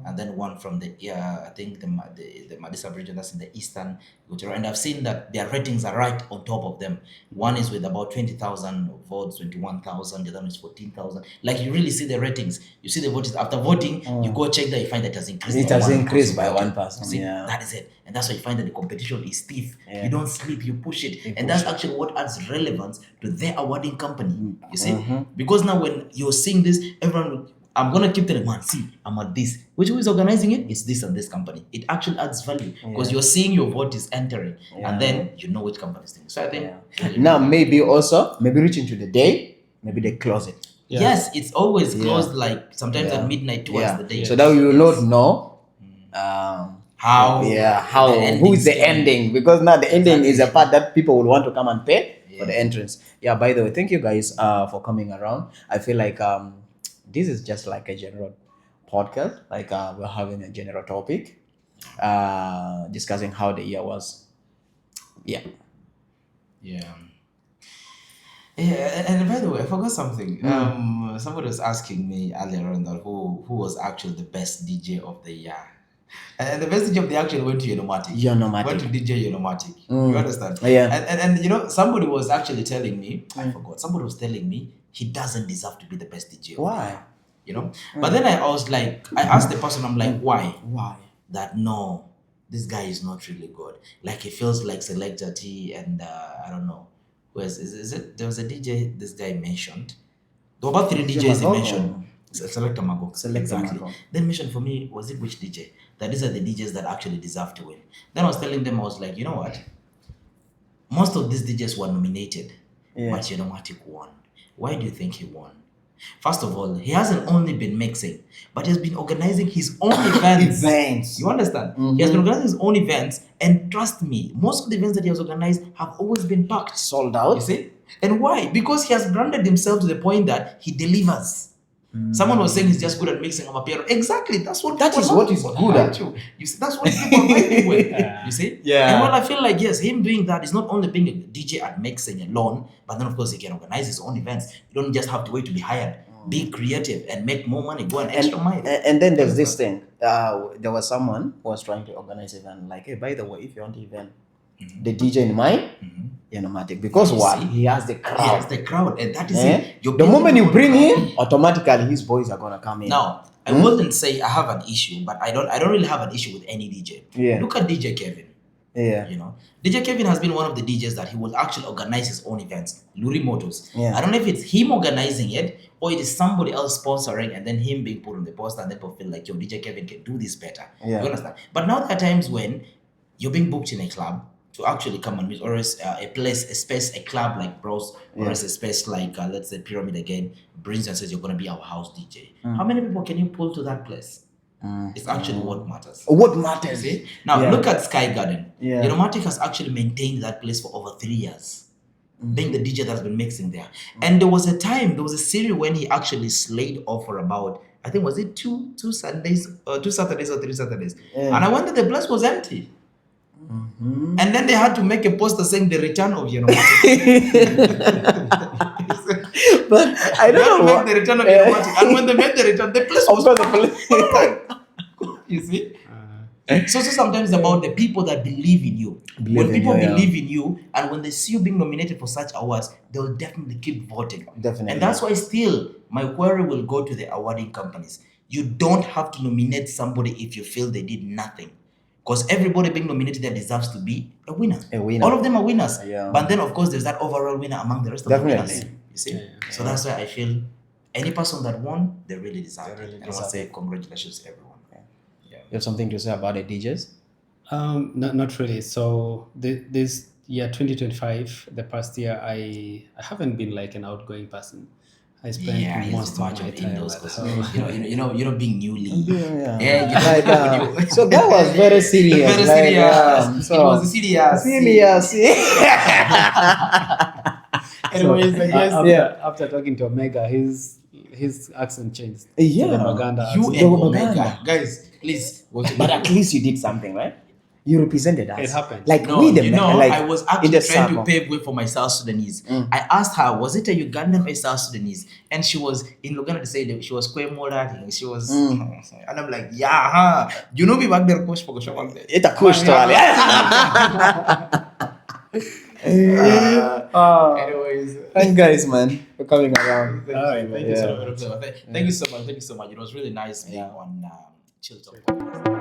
and then one from the I think the Madisa region, that's in the Eastern Equatorial. And I've seen that their ratings are right on top of them. One is with about 20,000 votes, 21,000. The other one is 14,000. Like you really see the ratings. You see the votes after voting. You go check that, you find that it has increased. It has increased by one person. See, that is it. And that's why you find that the competition is stiff. You don't sleep, you push it. And that's actually what adds relevance to their awarding company. You see? Because now when you're seeing this, everyone, I'm going to keep telling man, see, I'm at this. Which who is organizing it? It's this and this company. It actually adds value because you're seeing your vote is entering and then you know which company is doing. So I think now maybe reaching to the day, maybe they close it. Yes, it's always closed like sometimes at midnight towards the day. So that we will not know who is the ending, because now the ending is a part that people will want to come and pay for the entrance. By the way, thank you guys for coming around. I feel like this is just like a general podcast, like we're having a general topic discussing how the year was. And by the way, I forgot something. Somebody was asking me earlier on that who was actually the best DJ of the year. And the best DJ of the year actually went to Yonomatic. Went to DJ Yonomatic. You understand? And you know, somebody was actually telling me, I forgot, somebody was telling me he doesn't deserve to be the best DJ. Why? You know? But then I was like, I asked the person, I'm like, why? That no, this guy is not really good. Like he feels like Selector T and I don't know. Is it? There was a DJ this guy mentioned. There were about 3 DJs he mentioned. Selector Mago. Exactly. Then mentioned for me, was it which DJ? That these are the DJs that actually deserve to win. Then I was telling them, I was like, you know what? Most of these DJs were nominated, but Yonomatic won. Why do you think he won? First of all, he hasn't only been mixing, but he has been organizing his own events. You understand? He has been organizing his own events, and trust me, most of the events that he has organized have always been packed. Sold out. You see? And why? Because he has branded himself to the point that he delivers. Someone was saying he's just good at mixing on piano. Exactly. That is what he's good at. You see, that's what people are fighting with. You see? And what I feel like, yes, him doing that is not only being a DJ at mixing alone, but then of course he can organize his own events. You don't just have to wait to be hired. Be creative and make more money. Go an extra mile. And then there's this thing. There was someone who was trying to organize an event. Like, hey, by the way, if you want to event the DJ in mind, Yonomatic, because what? He has the crowd. He has the crowd, and that is it. The moment you bring him, automatically his boys are gonna come in. Now, I wouldn't say I have an issue, but I don't really have an issue with any DJ. Look at DJ Kevin. Yeah. You know, DJ Kevin has been one of the DJs that he will actually organize his own events. Luri Motors. Yeah. I don't know if it's him organizing it or it is somebody else sponsoring and then him being put on the poster and then people feel like, yo, DJ Kevin can do this better. Yeah. You understand? But now there are times when you're being booked in a club to actually come and meet, or as a place, a space, a club like Bros, or as a space like, let's say, Pyramid again, brings and says, you're going to be our house DJ. How many people can you pull to that place? It's actually what matters. What matters? You see? Now, look at Sky Garden. Yeah. You know, Matic has actually maintained that place for over 3 years, being the DJ that's been mixing there. And there was a series when he actually slayed off for about, I think, was it two Saturdays or 3 Saturdays? Yeah. And I went there, the place was empty. And then they had to make a poster saying the return of But I don't know. Make the return of Yenomatic. And when they made the return, the place was you see? So sometimes it's about the people that believe in you. When people believe in you and when they see you being nominated for such awards, they'll definitely keep voting. Definitely. And that's why still my query will go to the awarding companies. You don't have to nominate somebody if you feel they did nothing. Because everybody being nominated there deserves to be a winner. All of them are winners. Yeah. But then, of course, there's that overall winner among the rest of the winners. You see? So that's why I feel any person that won, they really deserve it. And I want to say congratulations to everyone. You have something to say about the DJs? Not really. So this year 2025, the past year, I haven't been like an outgoing person. I spent most of my time at home. You know, being newly. So that was very serious. Very serious. It was serious. Anyways, I guess after talking to Omega, his accent changed. Yeah. To the Baganda You accent. and Omega. Guys, please. But at least you did something, right? You represented us. It happened. Like No, we the like I was in actually the trying to circle. pave way for my South Sudanese. I asked her, was it a Ugandan or a South Sudanese? And she was in Luganda to say that she was quite more that she was and I'm like, yeah, you know me back there, coach for back there. It's a kush to Ali. Anyways. Thank guys, man, for coming around. Thank you so much. Thank you so much. It was really nice being on Chill Talk Podcast.